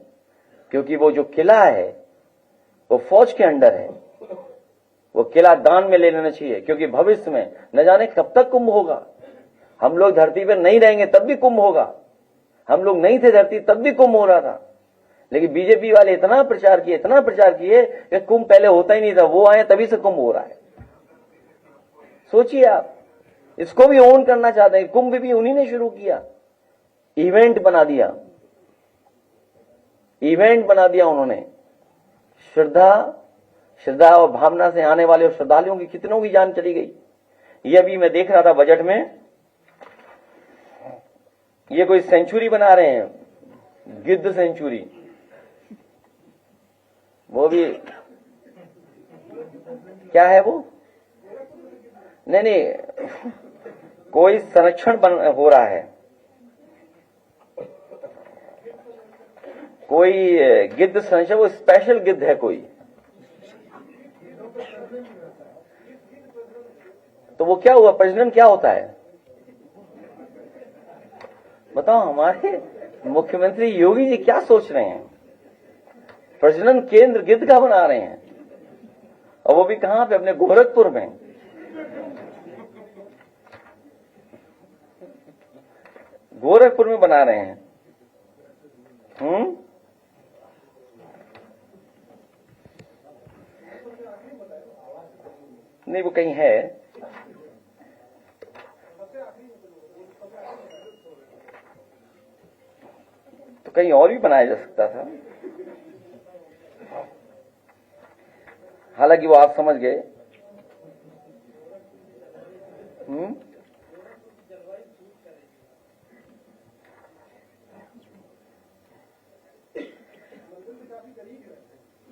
क्योंकि वो जो किला है वो फौज के अंडर है, वो किला दान में ले लेना चाहिए, क्योंकि भविष्य में न जाने कब तक कुंभ होगा। हम लोग धरती पर नहीं रहेंगे तब भी कुंभ होगा, हम लोग नहीं थे धरती तब भी कुंभ हो रहा था। लेकिन बीजेपी वाले इतना प्रचार किए कि कुंभ पहले होता ही नहीं था, वो आए तभी से कुंभ हो रहा है। सोचिए आप, इसको भी ओन करना चाहते हैं। कुंभ भी उन्हीं ने शुरू किया, इवेंट बना दिया उन्होंने। श्रद्धा और भावना से आने वाले श्रद्धालुओं की कितनों की जान चली गई। ये अभी मैं देख रहा था बजट में, ये कोई सेंचुरी बना रहे हैं, गिद्ध सेंचुरी। वो भी क्या है वो, नहीं, कोई संरक्षण हो रहा है, कोई गिद्ध संरक्षण, वो स्पेशल गिद्ध है कोई। तो वो क्या हुआ, प्रजनन क्या होता है बताओ। हमारे मुख्यमंत्री योगी जी क्या सोच रहे हैं, प्रजनन केंद्र गिद्ध का बना रहे हैं। और वो भी कहां पे, अपने गोरखपुर में। गोरखपुर में बना रहे हैं। नहीं, वो कहीं है। तो कहीं और भी बनाया जा सकता था। हालांकि वो आप समझ गए।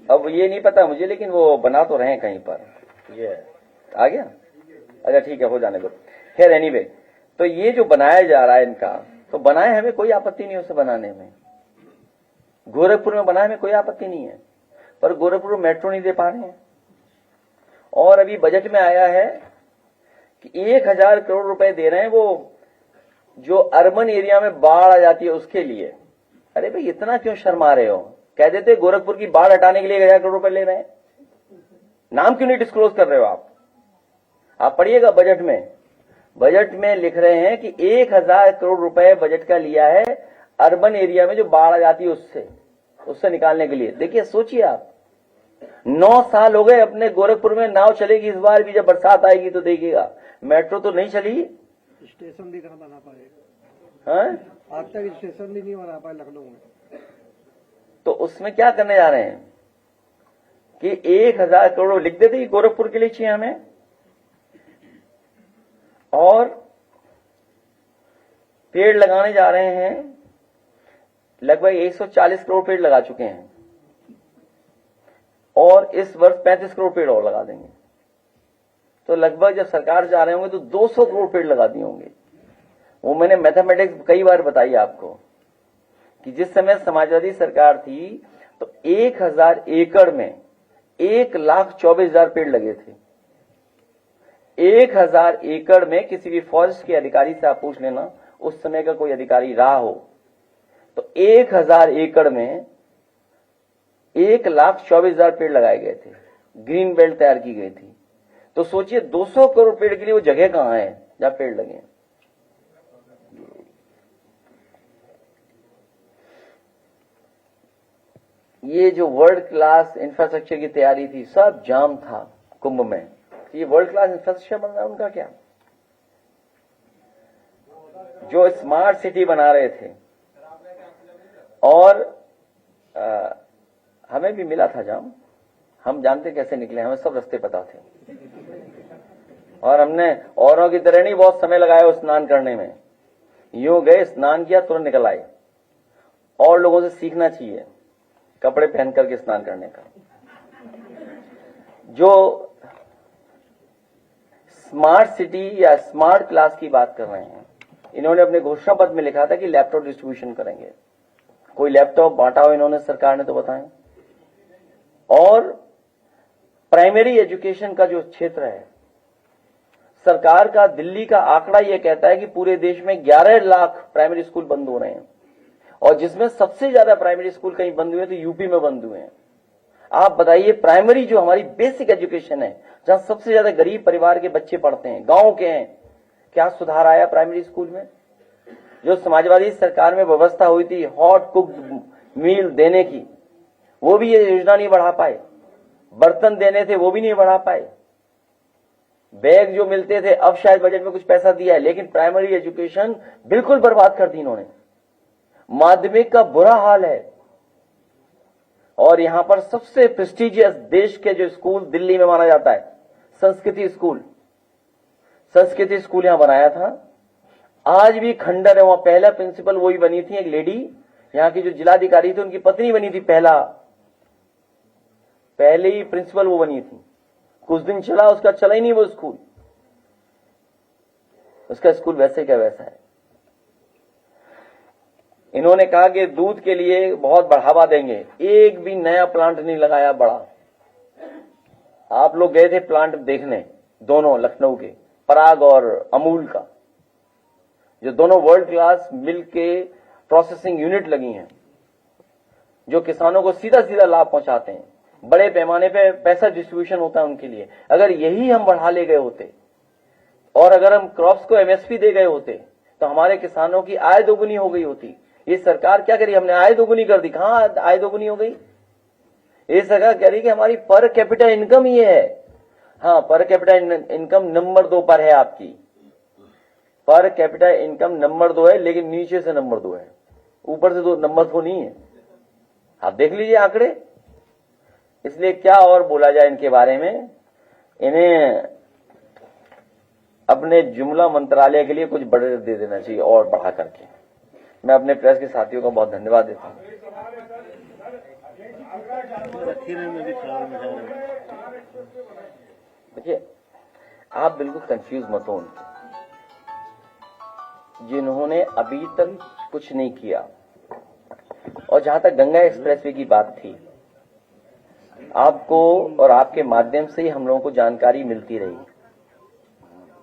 अब ये नहीं पता मुझे, लेकिन वो बना तो रहे हैं कहीं पर। ये आ गया, अच्छा ठीक है, हो जाने दो। खैर एनीवे, तो ये जो बनाया जा रहा है इनका, तो बनाए हमें कोई आपत्ति नहीं उसे बनाने में। गोरखपुर में बनाए हमें कोई आपत्ति नहीं है, पर गोरखपुर में मेट्रो नहीं दे पा रहे हैं। और अभी बजट में आया है कि 1000 करोड़ रुपए दे रहे हैं वो जो अर्बन एरिया में बाढ़ आ जाती है उसके लिए। अरे भाई इतना क्यों शर्मा रहे हो? कह देते गोरखपुर की बाढ़ हटाने के लिए 1000 करोड़ रुपए ले रहे हैं। नाम क्यों नहीं डिस्क्लोज कर रहे हो आप पढ़िएगा बजट में। बजट में लिख रहे हैं कि 1000 करोड़ रुपए बजट का लिया है अर्बन एरिया में जो बाढ़ आ जाती है उससे निकालने के लिए। देखिए सोचिए आप, 9 साल हो गए अपने गोरखपुर में नाव चलेगी। इस बार भी जब बरसात आएगी तो देखिएगा, मेट्रो तो नहीं चली, स्टेशन भी कहाँ बना पाए? आज तक स्टेशन भी नहीं बना पाए लखनऊ में। तो उसमें क्या करने जा रहे हैं कि 1000 करोड़ लिख देते गोरखपुर के लिए चाहिए हमें, और पेड़ लगाने जा रहे हैं। लगभग 140 करोड़ पेड़ लगा चुके हैं, और इस वर्ष 35 करोड़ पेड़ और लगा देंगे। तो लगभग जब सरकार जा रहे होंगे तो 200 करोड़ पेड़ लगा दिए होंगे। वो मैंने मैथमेटिक्स कई बार बताई आपको कि जिस समय समाजवादी सरकार थी तो 1000 एकड़ में 1,24,000 पेड़ लगे थे। 1000 एकड़ में किसी भी फॉरेस्ट के अधिकारी से आप पूछ लेना, उस समय का कोई अधिकारी रहा हो, तो 1000 एकड़ में 1,24,000 पेड़ लगाए गए थे, ग्रीन बेल्ट तैयार की गई थी। तो सोचिए 200 करोड़ पेड़ के लिए वो जगह कहां है जहां पेड़ लगे हैं। ये जो वर्ल्ड क्लास इंफ्रास्ट्रक्चर की तैयारी थी, सब जाम था कुंभ में। ये वर्ल्ड क्लास इंफ्रास्ट्रक्चर बन रहा है उनका क्या? जो स्मार्ट सिटी बना रहे थे, और हमें भी मिला था जाम। हम जानते कैसे निकले, हमें सब रास्ते पता थे, और हमने औरों की तरह नहीं बहुत समय लगाया उस स्नान करने में। यूं गए, स्नान किया, तुरंत निकल आए। और लोगों से सीखना चाहिए कपड़े पहन करके स्नान करने का। जो स्मार्ट सिटी या स्मार्ट क्लास की बात कर रहे हैं, इन्होंने अपने घोषणा पत्र में लिखा था कि लैपटॉप डिस्ट्रीब्यूशन करेंगे। कोई लैपटॉप बांटा हो इन्होंने सरकार ने तो बताएं। और प्राइमरी एजुकेशन का जो क्षेत्र है, सरकार का दिल्ली का आंकड़ा यह कहता है कि पूरे देश में 11 लाख प्राइमरी स्कूल बंद हो रहे हैं, और जिसमें सबसे ज्यादा प्राइमरी स्कूल कहीं बंद हुए तो यूपी में बंद हुए हैं। आप बताइए, प्राइमरी जो हमारी बेसिक एजुकेशन है, जहां सबसे ज्यादा गरीब परिवार के बच्चे पढ़ते हैं, गांव के हैं, क्या सुधार आया प्राइमरी स्कूल में? जो समाजवादी सरकार में व्यवस्था हुई थी हॉट कुक्ड मील देने की, वो भी ये योजना नहीं बढ़ा पाए। बर्तन देने थे, वो भी नहीं बढ़ा पाए। बैग जो मिलते थे, अब शायद बजट में कुछ पैसा दिया है, लेकिन प्राइमरी एजुकेशन बिल्कुल बर्बाद कर दी इन्होंने। माध्यमिक का बुरा हाल है। और यहां पर सबसे प्रेस्टिजियस देश के जो स्कूल दिल्ली में माना जाता है, संस्कृति स्कूल। संस्कृति स्कूल यहां बनाया था, आज भी खंडर है। वहां पहला प्रिंसिपल वही बनी थी, एक लेडी, यहां की जो जिलाधिकारी थी उनकी पत्नी बनी थी। पहले ही प्रिंसिपल वो बनी थी। कुछ दिन चला, उसका चला ही नहीं वो स्कूल। उसका स्कूल वैसे क्या वैसा है। इन्होंने कहा कि दूध के लिए बहुत बढ़ावा देंगे, एक भी नया प्लांट नहीं लगाया बड़ा। आप लोग गए थे प्लांट देखने, दोनों लखनऊ के, पराग और अमूल का, जो दोनों वर्ल्ड क्लास मिल्क के प्रोसेसिंग यूनिट लगी हैं, जो किसानों को सीधा सीधा लाभ पहुंचाते हैं। बड़े पैमाने पे पैसा डिस्ट्रीब्यूशन होता है उनके लिए। अगर यही हम बढ़ा ले गए होते और अगर हम क्रॉप्स को एमएसपी दे गए होते तो हमारे किसानों की आय दोगुनी हो गई होती। ये सरकार क्या करी, हमने आय दोगुनी कर दी। कहां आय दोगुनी हो गई? ये सरकार कह रही कि हमारी पर कैपिटा इनकम ये है। हाँ, पर कैपिटा इनकम नंबर 2 पर है आपकी। पर कैपिटा इनकम नंबर 2 है, लेकिन नीचे से नंबर 2 है, ऊपर से नंबर 2 नहीं है। आप देख लीजिए आंकड़े। इसलिए क्या और बोला जाए इनके बारे में। इन्हें अपने जुमला मंत्रालय के लिए कुछ बड़े दे देना चाहिए और बढ़ा करके। मैं अपने प्रेस के साथियों का बहुत धन्यवाद देता हूं। देखिए, आप बिल्कुल कंफ्यूज मत हो उनसे, जिन्होंने अभी तक कुछ नहीं किया। और जहां तक गंगा एक्सप्रेसवे की बात थी, आपको और आपके माध्यम से ही हम लोगों को जानकारी मिलती रही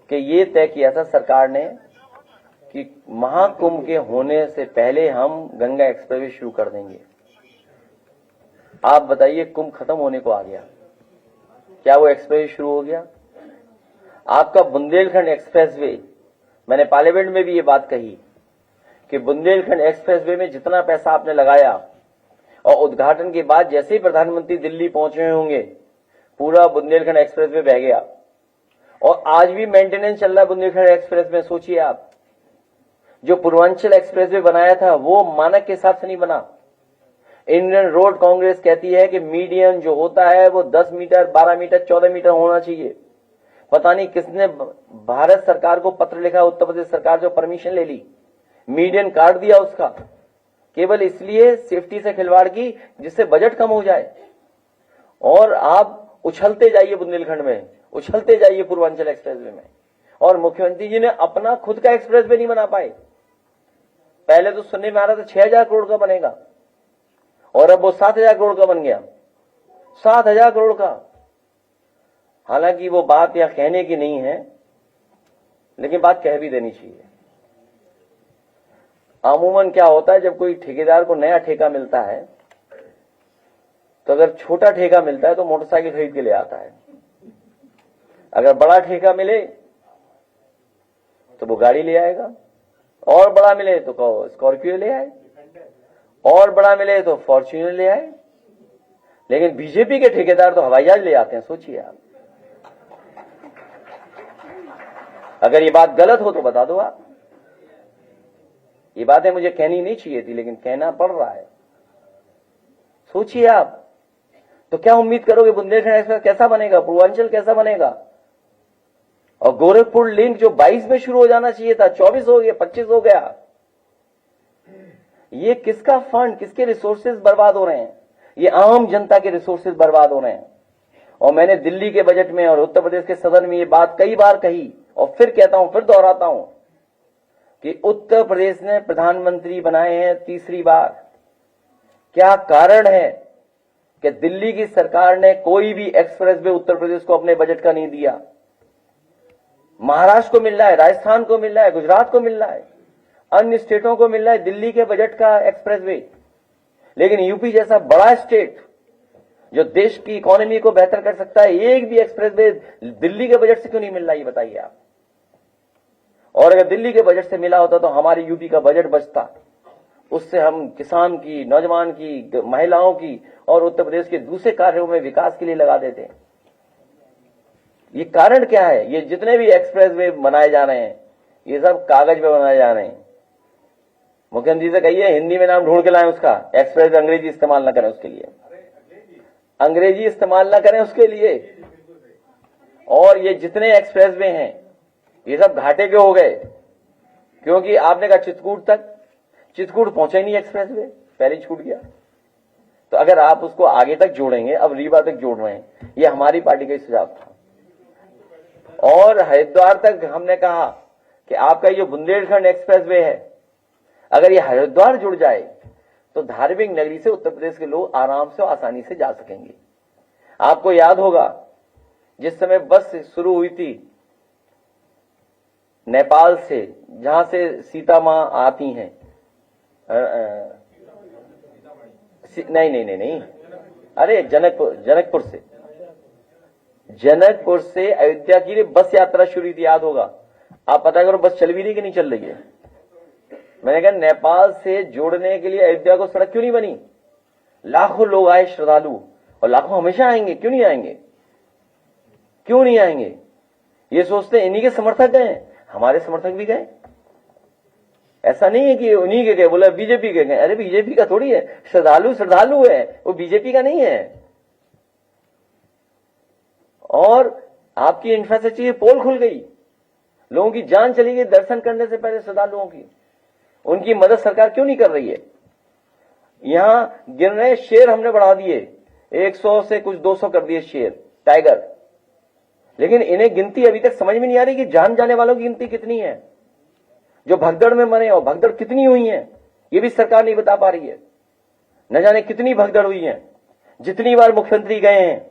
कि ये तय किया था सरकार ने कि महाकुंभ के होने से पहले हम गंगा एक्सप्रेसवे शुरू कर देंगे। आप बताइए, कुंभ खत्म होने को आ गया, क्या वो एक्सप्रेस शुरू हो गया? आपका बुंदेलखंड एक्सप्रेसवे, मैंने पार्लियामेंट में भी ये बात कही कि बुंदेलखंड एक्सप्रेसवे में जितना पैसा आपने लगाया और उद्घाटन के बाद जैसे ही प्रधानमंत्री दिल्ली पहुंचे होंगे, पूरा बुंदेलखंड एक्सप्रेसवे बह गया। और आज भी मेंटेनेंस चल रहा है बुंदेलखंड एक्सप्रेस में। सोचिए आप, जो पूर्वांचल एक्सप्रेसवे बनाया था वो मानक के हिसाब से नहीं बना। इंडियन रोड कांग्रेस कहती है कि मीडियन जो होता है वो 10 मीटर, 12 मीटर, 14 मीटर होना चाहिए। पता नहीं किसने भारत सरकार को पत्र लिखा, उत्तर प्रदेश सरकार जो परमिशन ले ली, मीडियन काट दिया उसका, केवल इसलिए सेफ्टी से खिलवाड़ की जिससे बजट कम हो जाए। और आप उछलते जाइए बुंदेलखंड में, उछलते जाइए पूर्वांचल एक्सप्रेसवे में, और मुख्यमंत्री जी ने अपना खुद का एक्सप्रेसवे नहीं बना पाए। पहले तो सुनने में आ रहा था 6,000 करोड़ का बनेगा, और अब वो 7,000 करोड़ का बन गया। 7,000 करोड़ का। हालांकि वो बात या कहने की नहीं है, लेकिन बात कह भी देनी चाहिए। अमूमन क्या होता है, जब कोई ठेकेदार को नया ठेका मिलता है तो अगर छोटा ठेका मिलता है तो मोटरसाइकिल खरीद के ले आता है, अगर बड़ा ठेका मिले तो वो गाड़ी ले आएगा, और बड़ा मिले तो स्कॉर्पियो ले आए, और बड़ा मिले तो फॉर्च्यूनर ले आए। लेकिन बीजेपी के ठेकेदार तो हवाई जहाज ले आते हैं। सोचिए आप, अगर ये बात गलत हो तो बता दो आप। ये बातें मुझे कहनी नहीं चाहिए थी, लेकिन कहना पड़ रहा है। सोचिए आप, तो क्या उम्मीद करोगे बुंदेलखंड एक्सप्रेस कैसा बनेगा, पूर्वांचल कैसा बनेगा? और गोरखपुर लिंक जो 22 में शुरू हो जाना चाहिए था, 24 हो गया, 25 हो गया। ये किसका फंड, किसके रिसोर्सेज बर्बाद हो रहे हैं? ये आम जनता के रिसोर्सेज बर्बाद हो रहे हैं। और मैंने दिल्ली के बजट में और उत्तर प्रदेश के सदन में ये बात कई बार कही, और फिर कहता हूं, फिर दोहराता हूं कि उत्तर प्रदेश ने प्रधानमंत्री बनाए हैं तीसरी बार। क्या कारण है कि दिल्ली की सरकार ने कोई भी एक्सप्रेसवे उत्तर प्रदेश को अपने बजट का नहीं दिया? महाराष्ट्र को मिल रहा है, राजस्थान को मिल रहा है, गुजरात को मिल रहा है, अन्य स्टेटों को मिल रहा है दिल्ली के बजट का एक्सप्रेसवे। लेकिन यूपी जैसा बड़ा स्टेट जो देश की इकोनॉमी को बेहतर कर सकता है, एक भी एक्सप्रेसवे दिल्ली के बजट से क्यों नहीं मिल रहा, ये बताइए आप। और अगर दिल्ली के बजट से मिला होता तो हमारी यूपी का बजट बचता, उससे हम किसान की, नौजवान की, महिलाओं की और उत्तर प्रदेश के दूसरे कार्यों में विकास के लिए लगा देते। ये कारण क्या है? ये जितने भी एक्सप्रेसवे बनाए जा रहे हैं, ये सब कागज पे बनाए जा रहे हैं। मुख्यमंत्री से कहिए हिंदी में नाम ढूंढ के लाएं उसका, एक्सप्रेस अंग्रेजी इस्तेमाल न करें उसके लिए, अंग्रेजी इस्तेमाल न करें उसके लिए। और ये जितने एक्सप्रेसवे हैं ये सब घाटे के हो गए, क्योंकि आपने कहा चित्रकूट तक, चित्रकूट पहुंचे नहीं एक्सप्रेसवे, पहले ही छूट गया। तो अगर आप उसको आगे तक जोड़ेंगे, अब रीवा तक जोड़ रहे हैं, ये हमारी पार्टी का सुझाव था। और हरिद्वार तक हमने कहा कि आपका ये बुंदेलखंड एक्सप्रेसवे है, अगर ये हरिद्वार जुड़ जाए तो धार्मिक नगरी से उत्तर प्रदेश के लोग आराम से और आसानी से जा सकेंगे। आपको याद होगा जिस समय बस शुरू हुई थी नेपाल से, जहां से सीता मां आती हैं, नहीं, अरे जनकपुर से अयोध्या के लिए बस यात्रा शुरू थी, याद होगा। आप पता करो बस चल भी रही कि नहीं चल रही है। मैंने कहा नेपाल से जोड़ने के लिए अयोध्या को सड़क क्यों नहीं बनी? लाखों लोग आए श्रद्धालु, और लाखों हमेशा आएंगे, क्यों नहीं आएंगे? क्यों नहीं आएंगे? ये सोचते इन्हीं के समर्थक गए, हमारे समर्थक भी गए। ऐसा नहीं है कि उन्हीं के गए, बोला बीजेपी के गए। अरे बीजेपी का थोड़ी है, श्रद्धालु है, वो बीजेपी का नहीं है। और आपकी इंफ्रास्ट्रक्चर की पोल खुल गई, लोगों की जान चली गई दर्शन करने से पहले श्रद्धालुओं की। उनकी मदद सरकार क्यों नहीं कर रही है? यहां गिर रहे शेर हमने बढ़ा दिए, 100 से कुछ 200 कर दिए शेर, टाइगर। लेकिन इन्हें गिनती अभी तक समझ में नहीं आ रही कि जान जाने वालों की गिनती कितनी है, जो भगदड़ में मरे, और भगदड़ कितनी हुई है ये भी सरकार नहीं बता पा रही है। न जाने कितनी भगदड़ हुई है। जितनी बार मुख्यमंत्री गए हैं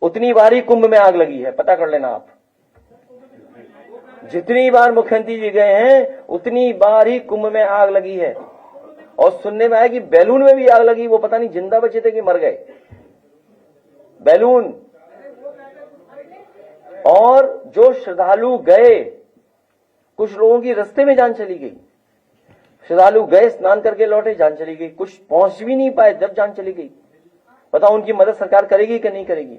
उतनी बार ही कुंभ में आग लगी है, पता कर लेना आप। जितनी बार मुख्यमंत्री जी गए हैं उतनी बार ही कुंभ में आग लगी है। और सुनने में आया कि बैलून में भी आग लगी, वो पता नहीं जिंदा बचे थे कि मर गए। बैलून। और जो श्रद्धालु गए, कुछ लोगों की रास्ते में जान चली गई। श्रद्धालु गए, स्नान करके लौटे, जान चली गई। कुछ पहुंच भी नहीं पाए जब जान चली गई। बताओ उनकी मदद सरकार करेगी कि नहीं करेगी?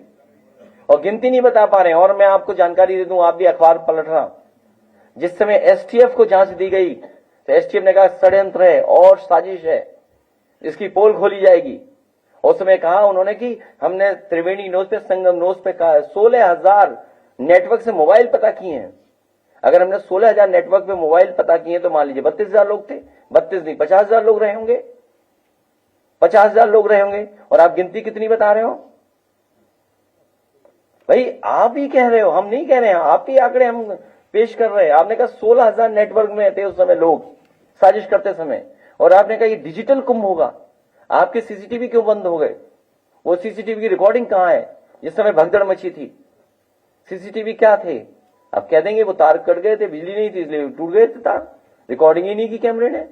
और गिनती नहीं बता पा रहे हैं। और मैं आपको जानकारी दे दूं, आप भी अखबार पलट रहा, जिस समय एसटीएफ को जांच दी गई तो एसटीएफ ने कहा षड्यंत्र है और साजिश है, इसकी पोल खोली जाएगी। उस समय कहा उन्होंने कि हमने त्रिवेणी न्यूज पे, संगम न्यूज पे कहा 16,000 नेटवर्क से मोबाइल पता किए हैं। अगर हमने 16,000 नेटवर्क पे मोबाइल पता किए तो मान लीजिए 32,000 लोग थे, 32 नहीं 50,000 लोग रहे होंगे, 50,000 लोग रहे होंगे। और आप गिनती कितनी बता रहे हो भाई? आप ही कह रहे हो, हम नहीं कह रहे हैं, आप ही आंकड़े हम पेश कर रहे हैं। आपने कहा 16,000 नेटवर्क में थे उस समय लोग साजिश करते समय, और आपने कहा ये डिजिटल कुंभ होगा। आपके सीसीटीवी क्यों बंद हो गए? वो सीसीटीवी की रिकॉर्डिंग कहां है जिस समय भगदड़ मची थी? सीसीटीवी क्या थे? आप कह देंगे वो तार कट गए थे, बिजली नहीं थी इसलिए टूट गए थे तार, रिकॉर्डिंग ही नहीं की कैमरे ने।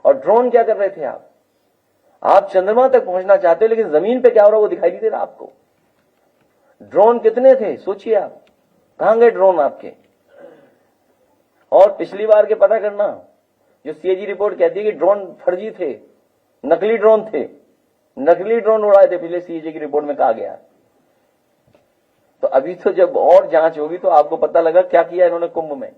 और ड्रोन क्या कर रहे थे आप चंद्रमा तक पहुंचना चाहते हो, लेकिन जमीन पे क्या हो रहा है वो दिखाई नहीं दे रहा आपको। ड्रोन कितने थे सोचिए आप, कहां गए ड्रोन आपके? और पिछली बार के पता करना, जो सीएजी रिपोर्ट कहती है कि ड्रोन फर्जी थे, नकली ड्रोन थे, नकली ड्रोन उड़ाए थे, पिछले सीएजी की रिपोर्ट में कहा गया। तो अभी तो जब और जांच होगी तो आपको पता लगा क्या किया इन्होंने कुंभ में।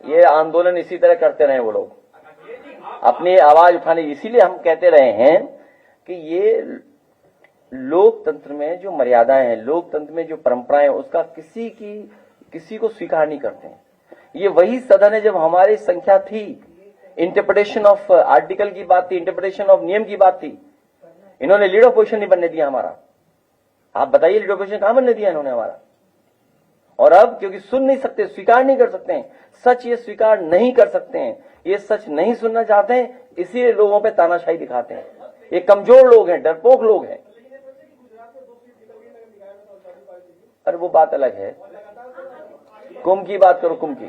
ये आंदोलन इसी तरह करते रहे वो लोग, अपनी आवाज उठाने। इसीलिए हम कहते रहे हैं कि ये लोकतंत्र में जो मर्यादाएं हैं, लोकतंत्र में जो परंपराएं, उसका किसी को स्वीकार नहीं करते हैं। ये वही सदन है जब हमारी संख्या थी, इंटरप्रिटेशन ऑफ आर्टिकल की बात थी, इंटरप्रिटेशन ऑफ नियम की बात थी। इन्होंने लीडर पोजिशन नहीं बनने दिया हमारा। आप बताइए लीडर पोजिशन कहां बनने दिया इन्होंने हमारा? और अब क्योंकि सुन नहीं सकते, स्वीकार नहीं कर सकते हैं, सच ये स्वीकार नहीं कर सकते हैं, ये सच नहीं सुनना चाहते हैं, इसीलिए लोगों पे तानाशाही दिखाते हैं। ये कमजोर लोग हैं, डरपोक लोग हैं। अरे वो बात अलग है, कुंभ की बात करो, कुंभ की।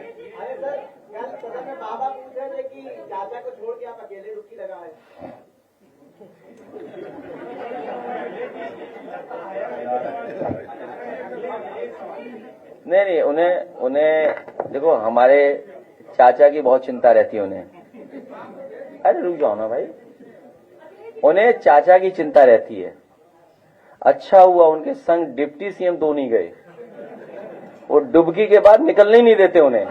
बाबा पूछ रहे थे कि चाचा को छोड़ के आप अकेले डुबकी लगाए। नहीं, उन्हें देखो, हमारे चाचा की बहुत चिंता रहती है उन्हें। अरे रुक जाओ ना भाई, उन्हें चाचा की चिंता रहती है। अच्छा हुआ उनके संग डिप्टी सीएम दो नहीं गए, वो डुबकी के बाद निकलने ही नहीं देते उन्हें।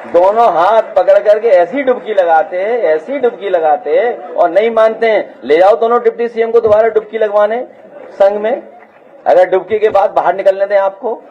दोनों हाथ पकड़ करके ऐसी डुबकी लगाते हैं, ऐसी डुबकी लगाते हैं, और नहीं मानते हैं, ले जाओ दोनों डिप्टी सीएम को दोबारा डुबकी लगवाने संघ में, अगर डुबकी के बाद बाहर निकलने दें आपको।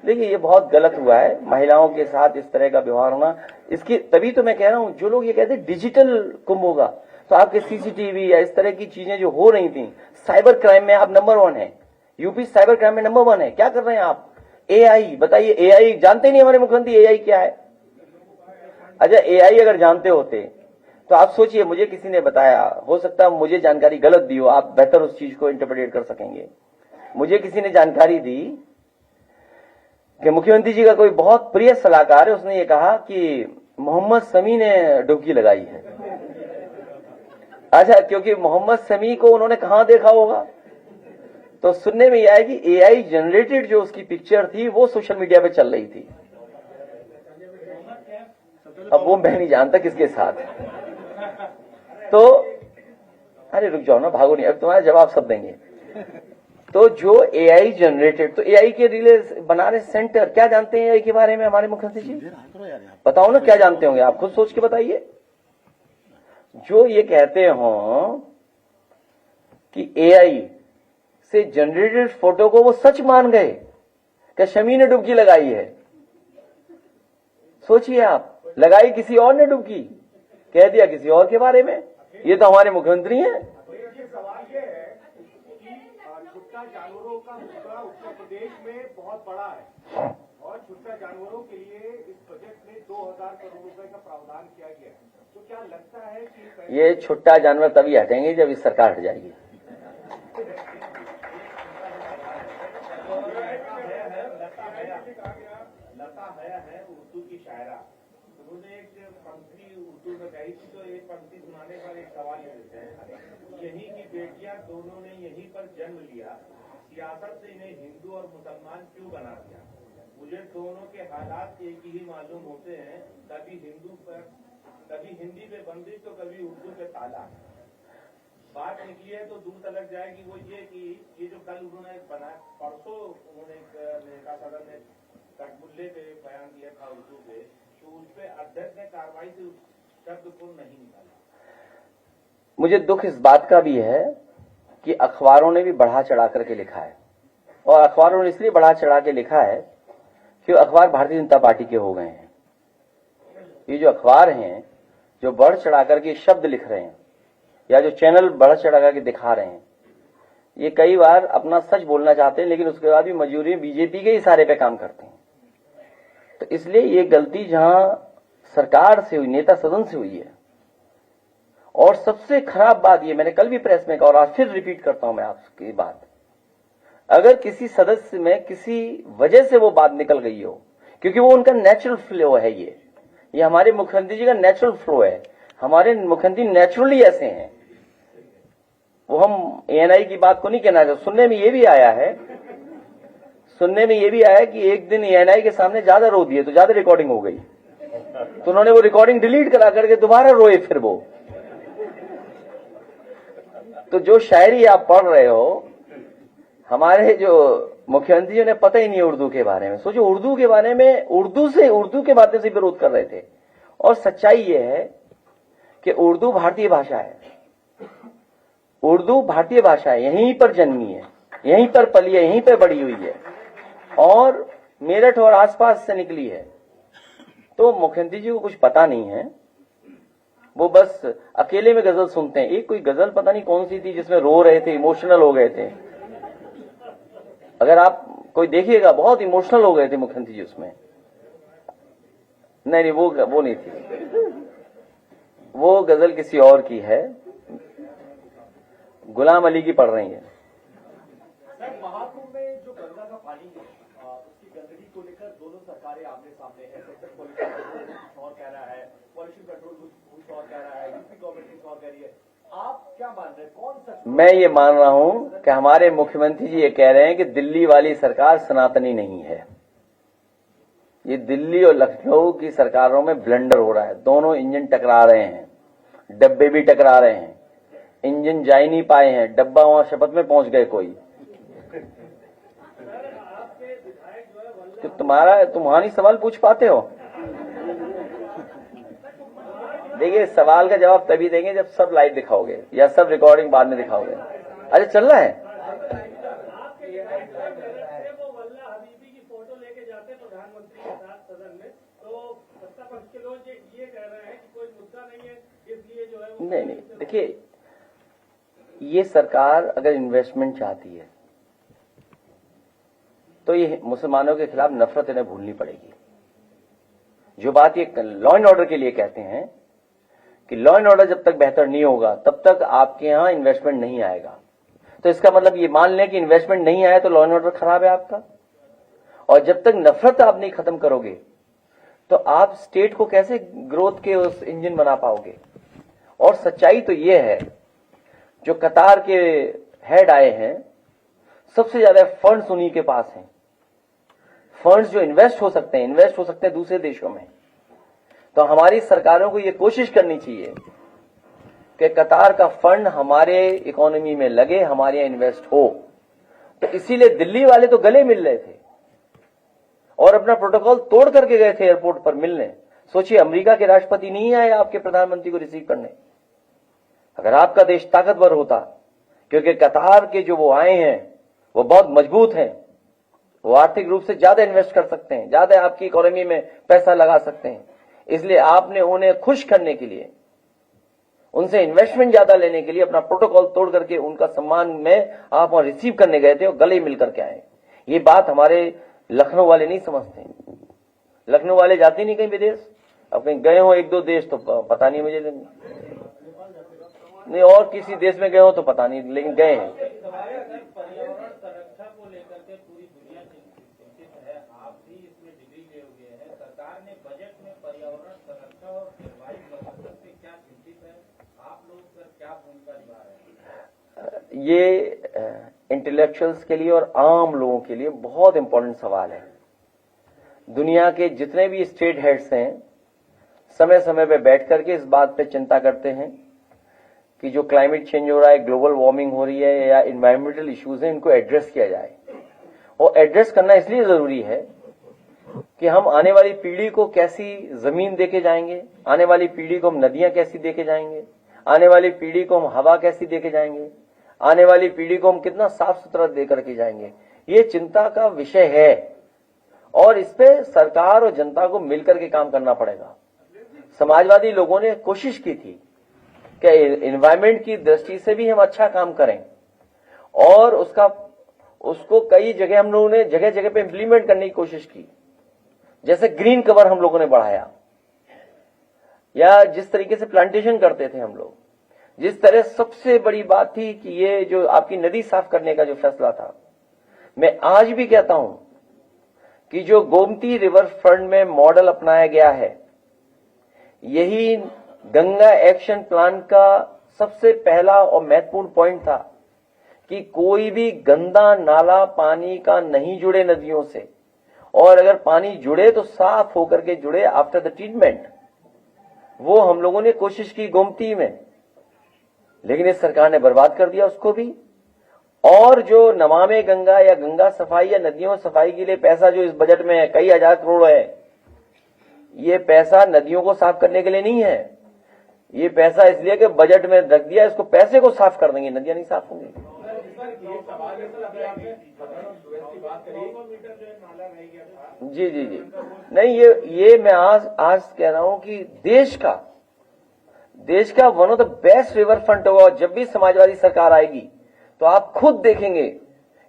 देखिए ये बहुत गलत हुआ है, महिलाओं के साथ इस तरह का व्यवहार होना। इसकी तभी तो मैं कह रहा हूं, जो लोग ये कहते हैं डिजिटल कुंभ होगा, तो आपके सीसीटीवी या इस तरह की चीजें जो हो रही थी, साइबर क्राइम में आप नंबर 1 है, यूपी साइबर क्राइम में नंबर 1 है। क्या कर रहे हैं आप? एआई, बताइए, एआई जानते नहीं हमारे मुख्यमंत्री एआई क्या है? अच्छा, एआई अगर जानते होते तो आप सोचिए, मुझे किसी ने बताया, हो सकता है मुझे जानकारी गलत दी हो, आप बेहतर उस चीज को इंटरप्रेट कर सकेंगे। मुझे किसी ने जानकारी दी कि मुख्यमंत्री जी का कोई बहुत प्रिय सलाहकार है, उसने ये कहा कि मोहम्मद शमी ने डुबकी लगाई है। अच्छा, क्योंकि मोहम्मद शमी को उन्होंने कहां देखा होगा, तो सुनने में यह आया कि एआई जनरेटेड जो उसकी पिक्चर थी वो सोशल मीडिया पे चल रही थी। अब वो मैं नहीं जानता किसके साथ। तो अरे रुक जाओ ना, भागो नहीं, अब तुम्हारा जवाब सब देंगे। तो जो एआई जनरेटेड, तो एआई के रिले बना रहे सेंटर, क्या जानते हैं एआई के बारे में हमारे मुख्यमंत्री जी? बताओ ना क्या जानते होंगे, आप खुद सोच के बताइए। जो ये कहते हो कि एआई से जनरेटेड फोटो को वो सच मान गए कि शमी ने डुबकी लगाई है। सोचिए आप, लगाई किसी और ने डुबकी, कह दिया किसी और के बारे में। ये तो हमारे मुख्यमंत्री हैं। सवाल ये है कि छुट्टा जानवरों का मुद्दा उत्तर प्रदेश में बहुत बड़ा है और छुट्टा जानवरों के लिए इस बजट में 2000 करोड़ रुपए का प्रावधान किया गया है। तो क्या लगता है कि ये छुट्टा जानवर तभी हटेंगे जब इस सरकार हट जाएगी। लता है उर्दू की शायरा, उन्होंने एक पंक्ति उर्दू में गाई थी, तो एक पंक्ति सुनाने पर एक सवाल ये देते हैं, यहीं की बेटियां दोनों ने यहीं पर जन्म लिया, सियासत से इन्हें हिंदू और मुसलमान क्यों बना दिया? मुझे दोनों के हालात एक ही मालूम होते हैं, कभी हिंदी पे बंदिश तो कभी उर्दू पे ताला। बात निकली है तो दूर तलक जाएगी, वो ये कि ये जो कल उन्होंने परसों उन्होंने नेता सदन ने कटमुल्ले पे बयान दिया था उर्दू पे, तो उस पे अध्यक्ष ने कार्रवाई से उस शब्द को नहीं निकाला। मुझे दुख इस बात का भी है कि अखबारों ने भी बढ़ा चढ़ा करके लिखा है, और अखबारों ने इसलिए बढ़ा चढ़ा के लिखा है कि अखबार भारतीय जनता पार्टी के हो गए हैं। ये जो अखबार हैं जो बढ़ चढ़ा करके शब्द लिख रहे हैं, या जो चैनल बढ़ चढ़ा करके दिखा रहे हैं, ये कई बार अपना सच बोलना चाहते हैं लेकिन उसके बाद भी मजबूरी बीजेपी के इशारे पे काम करते हैं। तो इसलिए ये गलती जहां सरकार से हुई, नेता सदन से हुई है। और सबसे खराब बात ये, मैंने कल भी प्रेस में कहा और आज फिर रिपीट करता हूं मैं आपकी बात, अगर किसी सदस्य में किसी वजह से वो बात निकल गई हो, क्योंकि वो उनका नेचुरल फ्लो है, ये हमारे मुख्यमंत्री जी का नेचुरल फ्लो है। हमारे मुख्यमंत्री नेचुरली ऐसे हैं। वो हम एएनआई की बात को नहीं कहना चाहते। सुनने में ये भी आया है कि एक दिन एएनआई के सामने ज्यादा रो दिए तो ज्यादा रिकॉर्डिंग हो गई, तो उन्होंने वो रिकॉर्डिंग डिलीट करा करके दोबारा रोए फिर वो। तो जो शायरी आप पढ़ रहे हो, हमारे जो मुख्यमंत्री जी ने पता ही नहीं उर्दू के बारे में। सोचो, उर्दू के बारे में, उर्दू के माध्यम से विरोध कर रहे थे। और सच्चाई ये है कि उर्दू भारतीय भाषा है, उर्दू भारतीय भाषा है, यहीं पर जन्मी है, यहीं पर पली है, यहीं पर बड़ी हुई है और मेरठ और आसपास से निकली है। तो मुख्यमंत्री जी को कुछ पता नहीं है, वो बस अकेले में गजल सुनते हैं। एक कोई गजल पता नहीं कौन सी थी जिसमें रो रहे थे, इमोशनल हो गए थे। अगर आप कोई देखिएगा, बहुत इमोशनल हो गए थे मुख्यमंत्री जी उसमें। नहीं, वो नहीं थी, वो गजल किसी और की है, गुलाम अली की पढ़ रही है। सर, महाकुंभ में जो गंगा का पानी है उसकी गंदगी को लेकर दोनों सरकारें आमने सामने है। सेक्टर पॉल्यूशन कंट्रोल कुछ और कह रहा है, पॉल्यूशन कंट्रोल कुछ और कह रहा है, यूपी गवर्नमेंट कुछ और कह रही है। आप क्या मान रहे हैं, कौन सच? मैं ये मान रहा हूं कि हमारे मुख्यमंत्री जी ये कह रहे हैं कि दिल्ली वाली सरकार सनातनी नहीं है। ये दिल्ली और लखनऊ की सरकारों में ब्लेंडर हो रहा है। दोनों इंजन टकरा रहे हैं, डब्बे भी टकरा रहे हैं, इंजन जा ही नहीं पाए हैं, डब्बा वहां शपथ में पहुंच गए कोई। तो तुम्हारी सवाल पूछ पाते हो? देखिए, सवाल का जवाब तभी देंगे जब सब लाइव दिखाओगे या सब रिकॉर्डिंग बाद में दिखाओगे। अरे चल रहा है। नहीं, देखिए, ये सरकार अगर इन्वेस्टमेंट चाहती है तो ये मुसलमानों के खिलाफ नफरत इन्हें भूलनी पड़ेगी। जो बात ये लॉ एंड ऑर्डर के लिए कहते हैं कि लॉ एंड ऑर्डर जब तक बेहतर नहीं होगा तब तक आपके यहां इन्वेस्टमेंट नहीं आएगा। तो इसका मतलब ये मान लें कि इन्वेस्टमेंट नहीं आया तो लॉ एंड ऑर्डर खराब है आपका। और जब तक नफरत आप नहीं खत्म करोगे तो आप स्टेट को कैसे ग्रोथ के उस इंजन बना पाओगे। और सच्चाई तो ये है, जो कतार के हेड आए हैं सबसे ज्यादा फंड्स उन्हीं के पास हैं। फंड्स जो इन्वेस्ट हो सकते हैं दूसरे देशों में। तो हमारी सरकारों को यह कोशिश करनी चाहिए कि कतार का फंड हमारे इकोनॉमी में लगे, हमारे यहां इन्वेस्ट हो। तो इसीलिए दिल्ली वाले तो गले मिल रहे थे और अपना प्रोटोकॉल तोड़ करके गए थे एयरपोर्ट पर मिलने। सोचिए, अमेरिका के राष्ट्रपति नहीं आए आपके प्रधानमंत्री को रिसीव करने। अगर आपका देश ताकतवर होता, क्योंकि कतार के जो वो आए हैं वो बहुत मजबूत हैं, वो आर्थिक रूप से ज्यादा इन्वेस्ट कर सकते हैं, ज्यादा आपकी इकोनॉमी में पैसा लगा सकते हैं। इसलिए आपने उन्हें खुश करने के लिए, उनसे इन्वेस्टमेंट ज्यादा लेने के लिए अपना प्रोटोकॉल तोड़ करके उनका सम्मान में आप वहां रिसीव करने गए थे और गले मिल करके आए। ये बात हमारे लखनऊ वाले नहीं समझते। लखनऊ वाले जाते नहीं कहीं विदेश, अब कहीं गए हो एक दो देश तो पता नहीं मुझे, नहीं और किसी देश में गए हो तो पता नहीं, लेकिन गए हैं। पर्यावरण संरक्षण को लेकर के पूरी दुनिया चिंतित है, आप भी इसमें डिग्री ले हुए हैं। सरकार ने बजट में पर्यावरण संरक्षण और जलवायु परिवर्तन से क्या चिंतित है, आप लोग सर क्या भूमिका निभा रहे हैं? ये इंटेलेक्चुअल्स के लिए और आम लोगों के लिए बहुत इंपॉर्टेंट सवाल है। दुनिया के जितने भी स्टेट हेड्स हैं समय समय पे बैठ करके इस बात पे चिंता करते हैं कि जो क्लाइमेट चेंज हो रहा है, ग्लोबल वार्मिंग हो रही है या इन्वायरमेंटल इश्यूज हैं, इनको एड्रेस किया जाए। और एड्रेस करना इसलिए जरूरी है कि हम आने वाली पीढ़ी को कैसी जमीन देके जाएंगे, आने वाली पीढ़ी को हम नदियां कैसी देके जाएंगे, आने वाली पीढ़ी को हम हवा कैसी देके जाएंगे, आने वाली पीढ़ी को हम कितना साफ सुथरा दे करके जाएंगे। ये चिंता का विषय है और इस पे सरकार और जनता को मिलकर के काम करना पड़ेगा। समाजवादी लोगों ने कोशिश की थी कि एनवायरमेंट की दृष्टि से भी हम अच्छा काम करें और उसको कई जगह हम लोगों ने जगह जगह पे इंप्लीमेंट करने की कोशिश की। जैसे ग्रीन कवर हम लोगों ने बढ़ाया, या जिस तरीके से प्लांटेशन करते थे हम लोग, जिस तरह सबसे बड़ी बात थी कि ये जो आपकी नदी साफ करने का जो फैसला था, मैं आज भी कहता हूं कि जो गोमती रिवर फ्रंट में मॉडल अपनाया गया है, यही गंगा एक्शन प्लान का सबसे पहला और महत्वपूर्ण पॉइंट था कि कोई भी गंदा नाला पानी का नहीं जुड़े नदियों से, और अगर पानी जुड़े तो साफ होकर के जुड़े आफ्टर द ट्रीटमेंट। वो हम लोगों ने कोशिश की गोमती में, लेकिन इस सरकार ने बर्बाद कर दिया उसको भी। और जो नमामि गंगा या गंगा सफाई या नदियों सफाई के लिए पैसा जो इस बजट में है, कई हजार करोड़ है, ये पैसा नदियों को साफ करने के लिए नहीं है। ये पैसा इसलिए कि बजट में रख दिया, इसको पैसे को साफ कर देंगे, नदियां नहीं साफ होंगी। जी जी जी, नहीं ये मैं आज कह रहा हूं कि देश का one of the best river front होगा। और जब भी समाजवादी सरकार आएगी तो आप खुद देखेंगे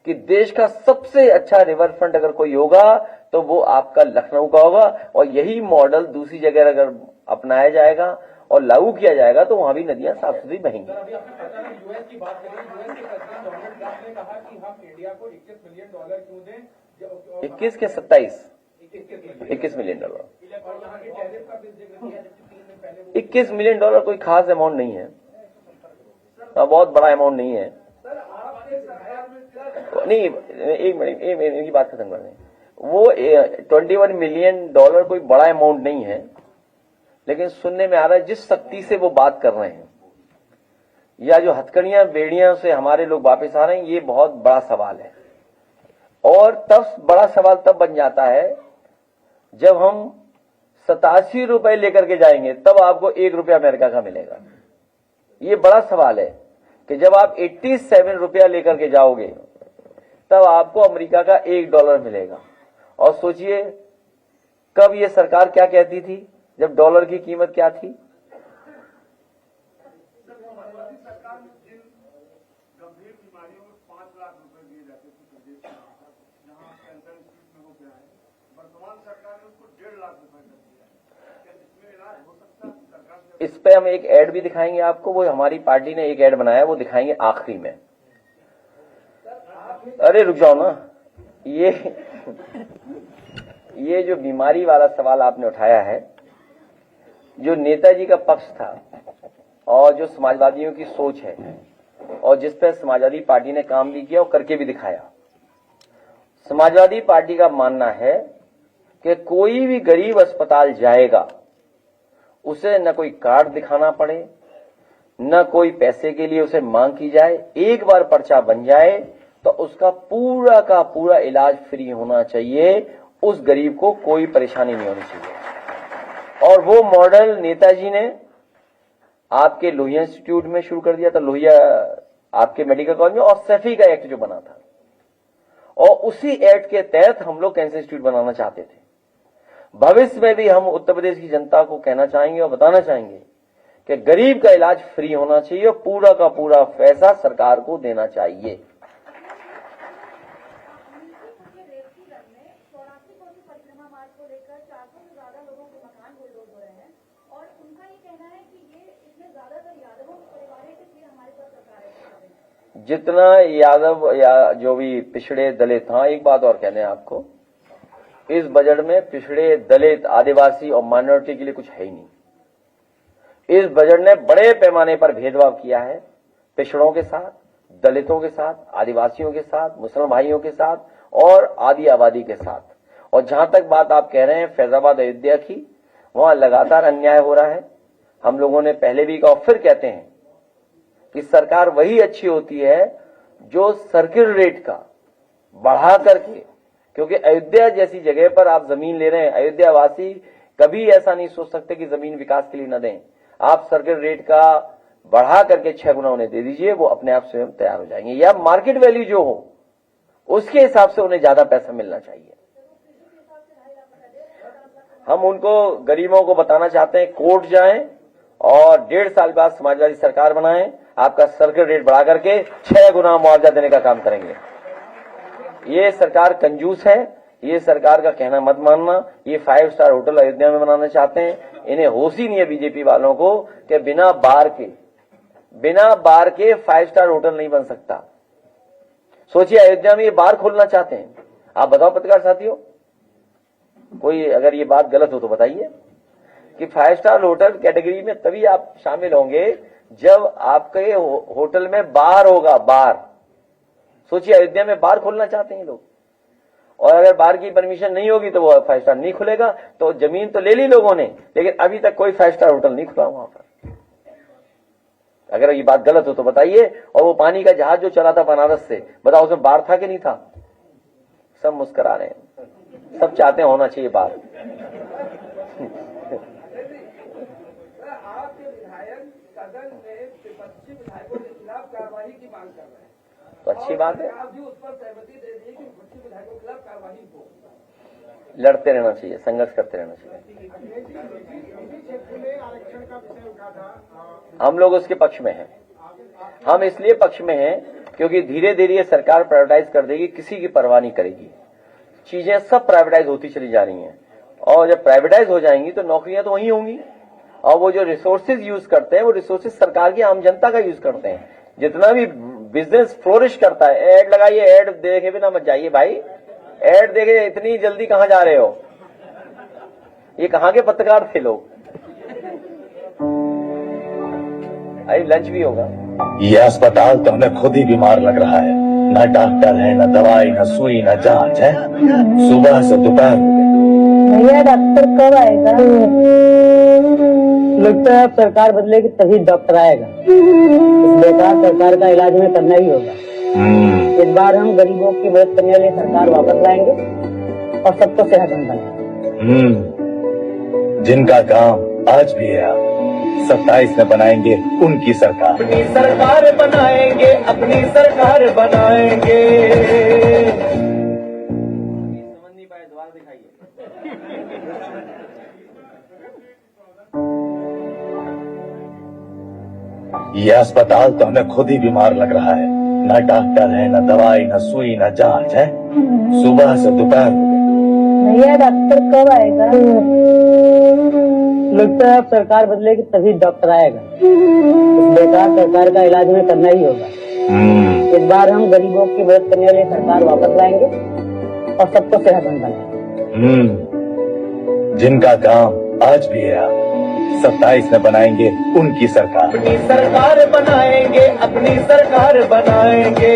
कि देश का सबसे अच्छा रिवर फ्रंट अगर कोई होगा तो वो आपका लखनऊ का होगा। और यही मॉडल दूसरी जगह अगर अपनाया जाएगा और लागू किया जाएगा तो वहां भी नदियां साफ सुथरी बहेंगी। अभी आपने यूएस की बात करी, यूएस के प्रेसिडेंट डोनाल्ड ट्रंप ने कहा कि हम इंडिया को $21 मिलियन क्यों दें, 21 के 27 $21 मिलियन। और यहाँ के टैरिफ का भी जिक्र किया जबकि 3 दिन पहले $21 मिलियन कोई खास अमाउंट नहीं है, बहुत बड़ा अमाउंट नहीं है। नहीं, एक मिनट इनकी बात खत्म कर दें। वो $21 मिलियन कोई बड़ा अमाउंट नहीं है, लेकिन सुनने में आ रहा है जिस शक्ति से वो बात कर रहे हैं या जो हथकड़ियां बेड़ियां से हमारे लोग वापस आ रहे हैं, ये बहुत बड़ा सवाल है। और तब बड़ा सवाल तब बन जाता है जब हम 87 रुपए लेकर के जाएंगे, तब आपको ₹1 अमेरिका का मिलेगा। ये बड़ा सवाल है कि जब आप 87 रुपया लेकर के जाओगे तब आपको अमेरिका का $1 मिलेगा। और सोचिए कब ये सरकार क्या कहती थी जब डॉलर की कीमत क्या थी। सरकार ने जिन गंभीर बीमारियों में 5 लाख रुपए दिए जाते थे प्रदेश में, जहां कैंसर इंस्टीट्यूट में हो गया है, वर्तमान सरकार ने उसको 1.5 लाख रुपए कर दिया है। क्या इसमें इलाज हो सकता है? सरकार से इस पे हम एक ऐड भी दिखाएंगे आपको, वो हमारी पार्टी ने एक ऐड बनाया, वो दिखाएंगे आखिरी में। अरे रुक जाओ ना, ये जो बीमारी वाला सवाल आपने उठाया है, जो नेताजी का पक्ष था और जो समाजवादियों की सोच है और जिस पर समाजवादी पार्टी ने काम भी किया और करके भी दिखाया। समाजवादी पार्टी का मानना है कि कोई भी गरीब अस्पताल जाएगा उसे न कोई कार्ड दिखाना पड़े, न कोई पैसे के लिए उसे मांग की जाए। एक बार पर्चा बन जाए तो उसका पूरा का पूरा इलाज फ्री होना चाहिए, उस गरीब को कोई परेशानी नहीं होनी चाहिए। और वो मॉडल नेताजी ने आपके लोहिया इंस्टीट्यूट में शुरू कर दिया था, लोहिया आपके मेडिकल कॉलेज में, और सैफी का एक्ट जो बना था, और उसी एक्ट के तहत हम लोग कैंसर इंस्टीट्यूट बनाना चाहते थे। भविष्य में भी हम उत्तर प्रदेश की जनता को कहना चाहेंगे और बताना चाहेंगे कि गरीब का इलाज फ्री होना चाहिए और पूरा का पूरा पैसा सरकार को देना चाहिए। जितना यादव या जो भी पिछड़े दलित, हाँ एक बात और कहने आपको, इस बजट में पिछड़े दलित आदिवासी और माइनॉरिटी के लिए कुछ है ही नहीं। इस बजट ने बड़े पैमाने पर भेदभाव किया है, पिछड़ों के साथ, दलितों के साथ, आदिवासियों के साथ, मुस्लिम भाइयों के साथ और आदि आबादी के साथ। और जहां तक बात आप कह रहे हैं फैजाबाद अयोध्या की, वहां लगातार अन्याय हो रहा है। हम लोगों ने पहले भी कहा, फिर कहते हैं कि सरकार वही अच्छी होती है जो सर्किल रेट का बढ़ा करके, क्योंकि अयोध्या जैसी जगह पर आप जमीन ले रहे हैं, अयोध्या वासी कभी ऐसा नहीं सोच सकते कि जमीन विकास के लिए न दें। आप सर्किल रेट का बढ़ा करके 6 गुना उन्हें दे दीजिए, वो अपने आप स्वयं तैयार हो जाएंगे, या मार्केट वैल्यू जो हो उसके हिसाब से उन्हें ज्यादा पैसा मिलना चाहिए। हम उनको गरीबों को बताना चाहते हैं, कोर्ट जाएं और 1.5 साल बाद समाजवादी सरकार बनाएं, आपका सर्किल रेट बढ़ा करके 6 गुना मुआवजा देने का काम करेंगे। ये सरकार कंजूस है, ये सरकार का कहना मत मानना। ये 5 स्टार होटल अयोध्या में बनाना चाहते हैं। इन्हें होश ही नहीं है बीजेपी वालों को कि बिना बार के 5 स्टार होटल नहीं बन सकता। सोचिए अयोध्या में ये बार खोलना चाहते हैं। आप बताओ पत्रकार साथियों, कोई अगर ये बात गलत हो तो बताइए कि 5 स्टार होटल कैटेगरी में तभी आप शामिल होंगे जब आपके होटल में बार होगा, बार। सोचिए अयोध्या में बार खोलना चाहते हैं लोग, और अगर बार की परमिशन नहीं होगी तो वो 5 स्टार नहीं खुलेगा। तो जमीन तो ले ली लोगों ने, लेकिन अभी तक कोई 5 स्टार होटल नहीं खुला वहां पर। अगर ये बात गलत हो तो बताइए। और वो पानी का जहाज जो चला था बनारस से, बताओ उसमें बार था कि नहीं था? सब मुस्कुरा रहे हैं, सब चाहते हैं होना चाहिए बार। आपके विधायक सदन में विपक्षी विधायकों के खिलाफ कार्रवाई की मांग कर रहे हैं, तो अच्छी बात है, आप भी उस पर सहमति दे दी कि विपक्षी विधायकों के खिलाफ कार्रवाई हो। लड़ते रहना चाहिए, संघर्ष करते रहना चाहिए। हम लोग उसके पक्ष में हैं। हम इसलिए पक्ष में हैं क्योंकि धीरे धीरे ये सरकार प्राइवेटाइज कर देगी, किसी की परवाह नहीं करेगी। चीजें सब प्राइवेटाइज होती चली जा रही हैं, और जब प्राइवेटाइज हो जाएंगी तो नौकरियां तो वहीं होंगी, और वो जो रिसोर्सेज यूज करते हैं वो रिसोर्सेज सरकार की आम जनता का यूज करते हैं। जितना भी बिजनेस फ्लोरिश करता है, ऐड लगाइए, ऐड देखे बिना मत जाइए भाई। ऐड देखे इतनी जल्दी कहां जा रहे हो? ये कहां के पत्रकार थे लोग? अरे लंच भी होगा। ये अस्पताल तो हमें खुद ही बीमार लग रहा है। न डॉक्टर है, न दवाई, न सुई, न जांच है। सुबह से दोपहर हो गई। भैया डॉक्टर कब आएगा? लगता है सरकार बदलेगी तभी डॉक्टर आएगा। इस बेकार सरकार का इलाज हमें करना ही होगा। इस बार हम गरीबों की मदद करने वाली सरकार वापस लाएंगे और सबको सेहतमंद बनाएंगे। जिनका काम आज भी है, 27 में बनाएंगे उनकी सरकार। अपनी सरकार बनाएंगे, अपनी सरकार बनाएंगे। समझ नहीं पाए, द्वार दिखाइए। ये अस्पताल तो हमें खुद ही बीमार लग रहा है। न डॉक्टर है, न दवाई, न सुई, न जांच है। सुबह से दोपहर हो गई। भैया डॉक्टर कब आएगा? लगता है अब सरकार बदलेगी तभी डॉक्टर आएगा। इस बेकार सरकार का इलाज में करना ही होगा। इस बार हम गरीबों की मदद करने वाली सरकार वापस लाएंगे और सबको सेहतमंद बनाएंगे। जिनका काम आज भी है, 27 में बनाएंगे उनकी सरकार। अपनी सरकार बनाएंगे, अपनी सरकार बनाएंगे।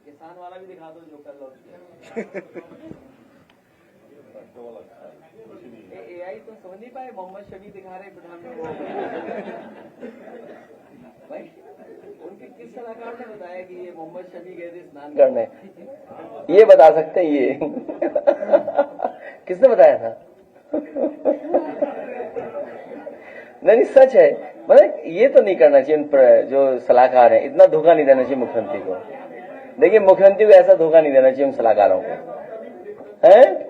किसान वाला भी दिखा दो जो कल एआई तो समझ नहीं पाए, मोहम्मद शफी दिखा रहे प्रधानमंत्री भाई। उनके किस सलाहकार ने बताया कि ये मोहम्मद शफी गए थे स्नान करने? ये बता सकते हैं ये किसने बताया था? नहीं सच है, मतलब ये तो नहीं करना चाहिए। उन पर जो सलाहकार हैं, इतना धोखा नहीं देना चाहिए मुख्यमंत्री को। देखिए मुख्यमंत्री को ऐसा धोखा नहीं देना चाहिए उन सलाहकारों को, है?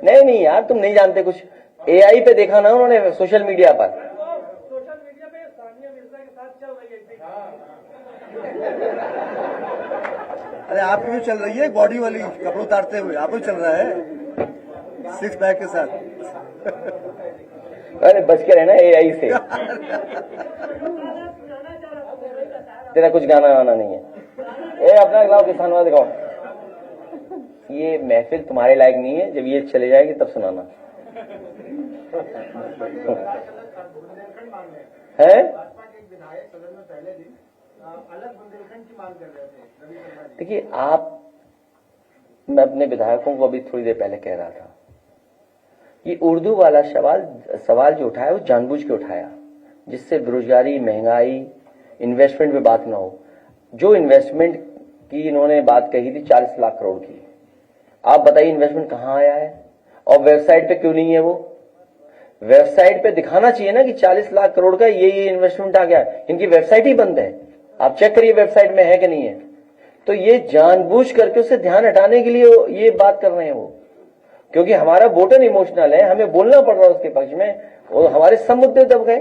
नहीं यार, तुम नहीं जानते कुछ। एआई पे देखा ना उन्होंने, सोशल मीडिया पर। सोशल मीडिया पे सानिया मिर्जा के साथ चल रही है। अरे आपकी भी चल रही है, बॉडी वाली कपड़े उतारते हुए आप भी चल रहा है 6 पैक के साथ। अरे बच के रहना एआई से। तेरा कुछ गाना वाना नहीं है। ए अपना लाओ, किसान वाला दिखाओ। ये महफिल तुम्हारे लायक नहीं है, जब ये चले जाएगी तब सुनाना है। देखिए मैं अपने विधायकों को अभी थोड़ी देर पहले कह रहा था, ये उर्दू वाला सवाल जो उठाया वो जानबूझ के उठाया, जिससे बेरोजगारी, महंगाई, इन्वेस्टमेंट पे बात ना हो। जो इन्वेस्टमेंट की इन्होंने बात कही थी 40 लाख करोड़ की, आप बताइए इन्वेस्टमेंट कहाँ आया है? और वेबसाइट पे क्यों नहीं है? वो वेबसाइट पे दिखाना चाहिए ना कि 40 लाख करोड़ का ये इन्वेस्टमेंट आ गया। इनकी वेबसाइट ही बंद है, आप चेक करिए वेबसाइट में है कि नहीं है। तो ये जानबूझ करके उससे ध्यान हटाने के लिए ये बात कर रहे हैं वो, क्योंकि हमारा वोटर इमोशनल है, हमें बोलना पड़ रहा है उसके पक्ष में, और हमारे सब मुद्दे दब गए।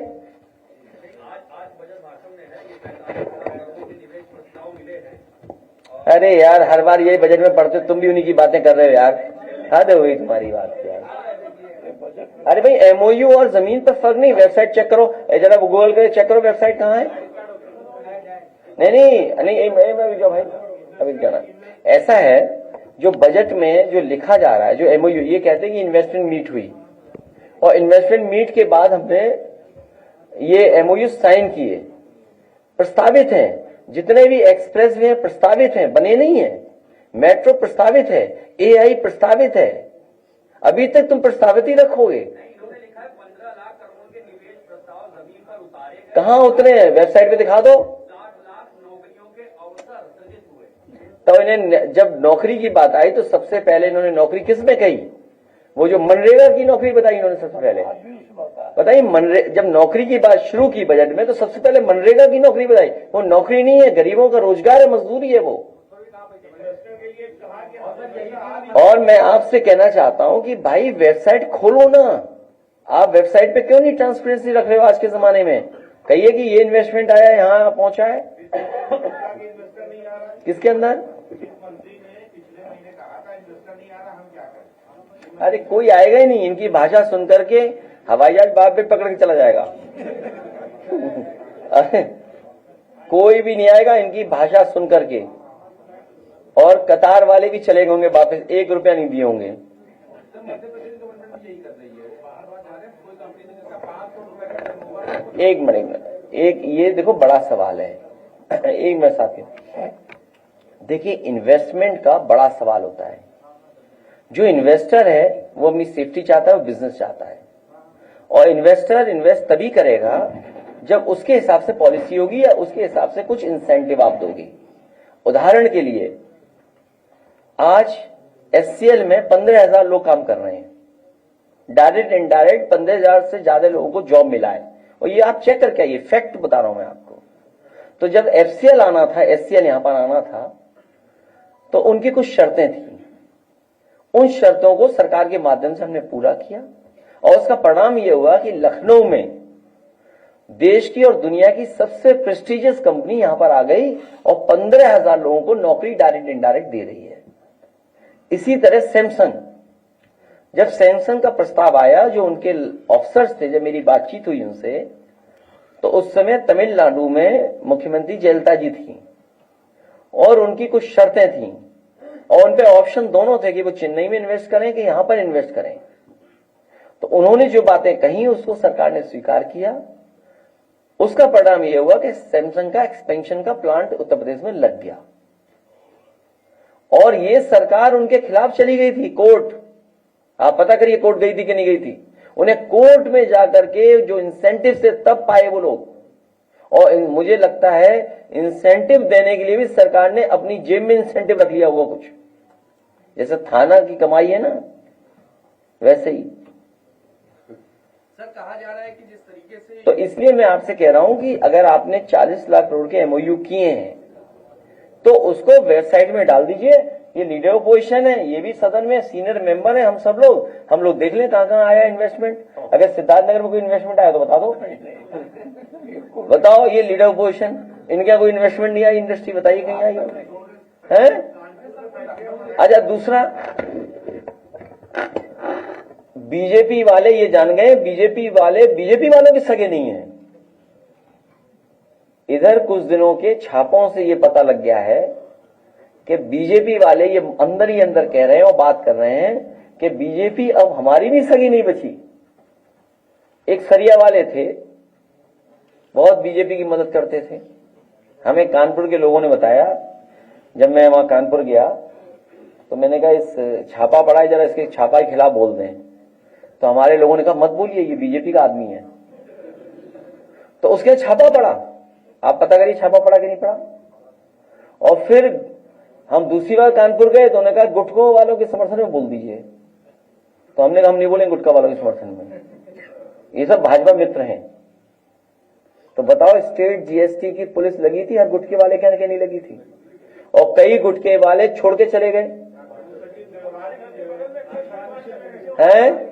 अरे यार, हर बार यही बजट में पढ़ते, तुम भी उन्हीं की बातें कर रहे हो यार, हद हुई तुम्हारी बात यार। अरे भाई एमओयू और जमीन पर फर्क नहीं, वेबसाइट चेक करो जरा, गूगल करके चेक करो वेबसाइट कहाँ है। नहीं भाई अभी क्या ऐसा है, जो बजट में जो लिखा जा रहा है, जो एमओयू, ये कहते हैं कि इन्वेस्टमेंट मीट हुई, और इन्वेस्टमेंट मीट के बाद हमने ये एमओयू साइन किए, प्रस्तावित हैं, जितने भी एक्सप्रेस वे प्रस्तावित हैं, बने नहीं है। मेट्रो प्रस्तावित है, एआई प्रस्तावित है, अभी तक तुम प्रस्तावित ही रखोगे। इन्होंने लिखा है 15 लाख करोड़ के निवेश प्रस्ताव जमीन पर उतारे गए। कहाँ उतरे हैं? वेबसाइट पे दिखा दो। 60 लाख नौकरियों के अवसर सृजित हुए। तो इन्हें जब नौकरी की बात आई तो सबसे पहले इन्होंने नौकरी किस में कही? वो जो मनरेगा की नौकरी बताई इन्होंने सबसे पहले। बताइए, जब नौकरी की बात शुरू की बजट में तो सबसे पहले मनरेगा की नौकरी बताई। वो नौकरी नहीं है, गरीबों का रोजगार है, मजदूरी है वो। और मैं आपसे कहना चाहता हूं कि भाई वेबसाइट खोलो ना। आप वेबसाइट पे क्यों नहीं ट्रांसपेरेंसी रख रहे हो आज के जमाने में? कहिए कि ये इन्वेस्टमेंट आया, यहां पहुंचा है। किसके अंदर? मंत्री ने पिछले महीने कहा था इन्वेस्टर नहीं आ रहा, हम क्या करें? अरे कोई आएगा ही नहीं, इनकी भाषा सुन करके हवाई जहाज बाप पे पकड़ के चला जाएगा। अरे कोई भी नहीं आएगा इनकी भाषा सुन करके, और कतार वाले भी चले होंगे वापस, 1 रुपया नहीं दिए होंगे। एक मिनट, एक ये देखो बड़ा सवाल है। एक मिनट साथी, देखिए इन्वेस्टमेंट का बड़ा सवाल होता है। जो इन्वेस्टर है वो अपनी सेफ्टी चाहता है, वो बिजनेस चाहता है, और इन्वेस्टर इन्वेस्ट तभी करेगा जब उसके हिसाब से पॉलिसी होगी या उसके हिसाब से कुछ इंसेंटिव आप दोगे। उदाहरण के लिए आज एचसीएल में 15,000 लोग काम कर रहे हैं, डायरेक्ट इनडायरेक्ट 15,000 से ज्यादा लोगों को जॉब मिला है, और ये आप चेक करके आइए, फैक्ट बता रहा हूं मैं आपको। तो जब एफसीएल आना था, एचसीएल यहां पर आना था, तो उनकी कुछ शर्तें थी। उन शर्तों को सरकार के माध्यम से हमने पूरा किया, और उसका परिणाम यह हुआ कि लखनऊ में देश की और दुनिया की सबसे प्रेस्टिजियस कंपनी यहां पर आ गई और 15,000 लोगों को नौकरी डायरेक्ट इनडायरेक्ट दे रही है। इसी तरह सैमसंग जब सैमसंग का प्रस्ताव आया, जो उनके ऑफिसर्स थे, जब मेरी बातचीत हुई उनसे, तो उस समय तमिलनाडु में मुख्यमंत्री जयललिता जी थी और उनकी कुछ शर्तें थीं और उन पे ऑप्शन दोनों थे कि वो चेन्नई में इन्वेस्ट करें कि यहां पर इन्वेस्ट करें। तो उन्होंने जो बातें कही उसको सरकार ने स्वीकार किया। उसका परिणाम यह हुआ कि सैमसंग का एक्सपेंशन का प्लांट उत्तर प्रदेश में लग गया और ये सरकार उनके खिलाफ चली गई थी कोर्ट। आप पता करिए कोर्ट गई थी कि नहीं गई थी। उन्हें कोर्ट में जाकर के जो इंसेंटिव से तब पाए वो लोग, और मुझे लगता है इंसेंटिव देने के लिए भी सरकार ने अपनी जेब में इंसेंटिव रख लिया हुआ कुछ, जैसे थाना की कमाई है ना वैसे ही। सर कहा जा रहा है कि जिस तरीके से तो इसलिए मैं आपसे कह रहा हूं कि अगर आपने 40 लाख करोड़ के एमओयू किए हैं तो उसको वेबसाइट में डाल दीजिए। ये लीडर ऑपोजिशन है, ये भी सदन में सीनियर मेंबर है, हम लोग देख लें कहां आया इन्वेस्टमेंट। अगर सिद्धार्थनगर में कोई इन्वेस्टमेंट आया तो बता दो, बताओ। ये लीडर ऑपोजिशन, इनका कोई इन्वेस्टमेंट नहीं आई, इंडस्ट्री बताइए कहीं आई है? अच्छा, दूसरा, बीजेपी वाले ये जान गए, बीजेपी वालों के सगे नहीं है। इधर कुछ दिनों के छापों से ये पता लग गया है कि बीजेपी वाले ये अंदर ही अंदर कह रहे हैं और बात कर रहे हैं कि बीजेपी अब हमारी भी सगी नहीं बची। एक सरिया वाले थे, बहुत बीजेपी की मदद करते थे। हमें कानपुर के लोगों ने बताया, जब मैं वहां कानपुर गया तो मैंने कहा इस छापा पड़ा है, जरा इसके छापा के खिलाफ बोल दें। तो हमारे लोगों ने कहा मत बोलिए, ये बीजेपी का आदमी है। तो उसके छापा पड़ा, आप पता करिए छापा पड़ा कि नहीं पड़ा। और फिर हम दूसरी बार कानपुर गए तो उन्होंने कहा गुटखा वालों के समर्थन में बोल दीजिए। तो हमने कहा हम नहीं बोलेंगे गुटखा वालों के समर्थन में, ये सब भाजपा मित्र हैं। तो बताओ, स्टेट जीएसटी की पुलिस लगी थी, हर गुटके वाले के नहीं लगी थी, और कई गुटके वाले छोड़ के चले गए हैं।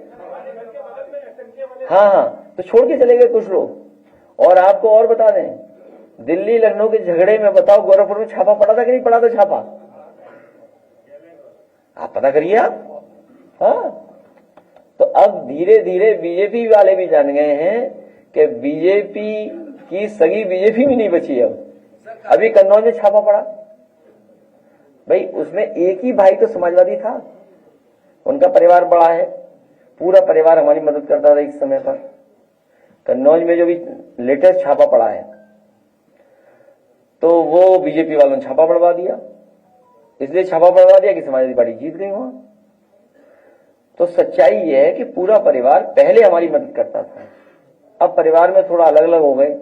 हाँ, तो छोड़ के चले गए कुछ लोग। और आपको और बता दें, दिल्ली लखनऊ के झगड़े में बताओ गोरखपुर में छापा पड़ा था कि नहीं पड़ा था छापा? आप पता करिए आप। हाँ, तो अब धीरे धीरे बीजेपी वाले भी जान गए हैं कि बीजेपी की सगी बीजेपी भी नहीं बची। अब अभी कन्नौज में छापा पड़ा, भाई उसमें एक ही भाई तो समाजवादी था, उनका परिवार बड़ा है, पूरा परिवार हमारी मदद करता था इस समय पर। कन्नौज में जो भी लेटेस्ट छापा पड़ा है तो वो बीजेपी वालों ने छापा पड़वा दिया, इसलिए छापा पड़वा दिया कि समाजवादी पार्टी जीत गई वहां। तो सच्चाई ये है कि पूरा परिवार पहले हमारी मदद करता था, अब परिवार में थोड़ा अलग अलग हो गए।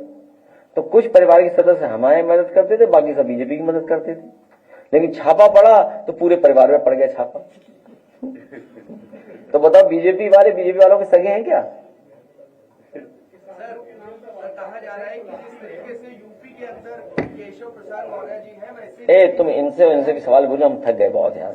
तो कुछ परिवार के सदस्य हमारी मदद करते थे, बाकी सब बीजेपी की मदद करते थे। लेकिन छापा पड़ा तो पूरे परिवार में पड़ गया छापा। तो बताओ, बीजेपी वालों के सगे हैं क्या? सर कहा जा रहा है कि जिस तरीके से यूपी के अंदर केशव प्रसाद मौर्य जी हैं, वैसे तुम इनसे भी सवाल पूछो, हम थक गए बहुत यार।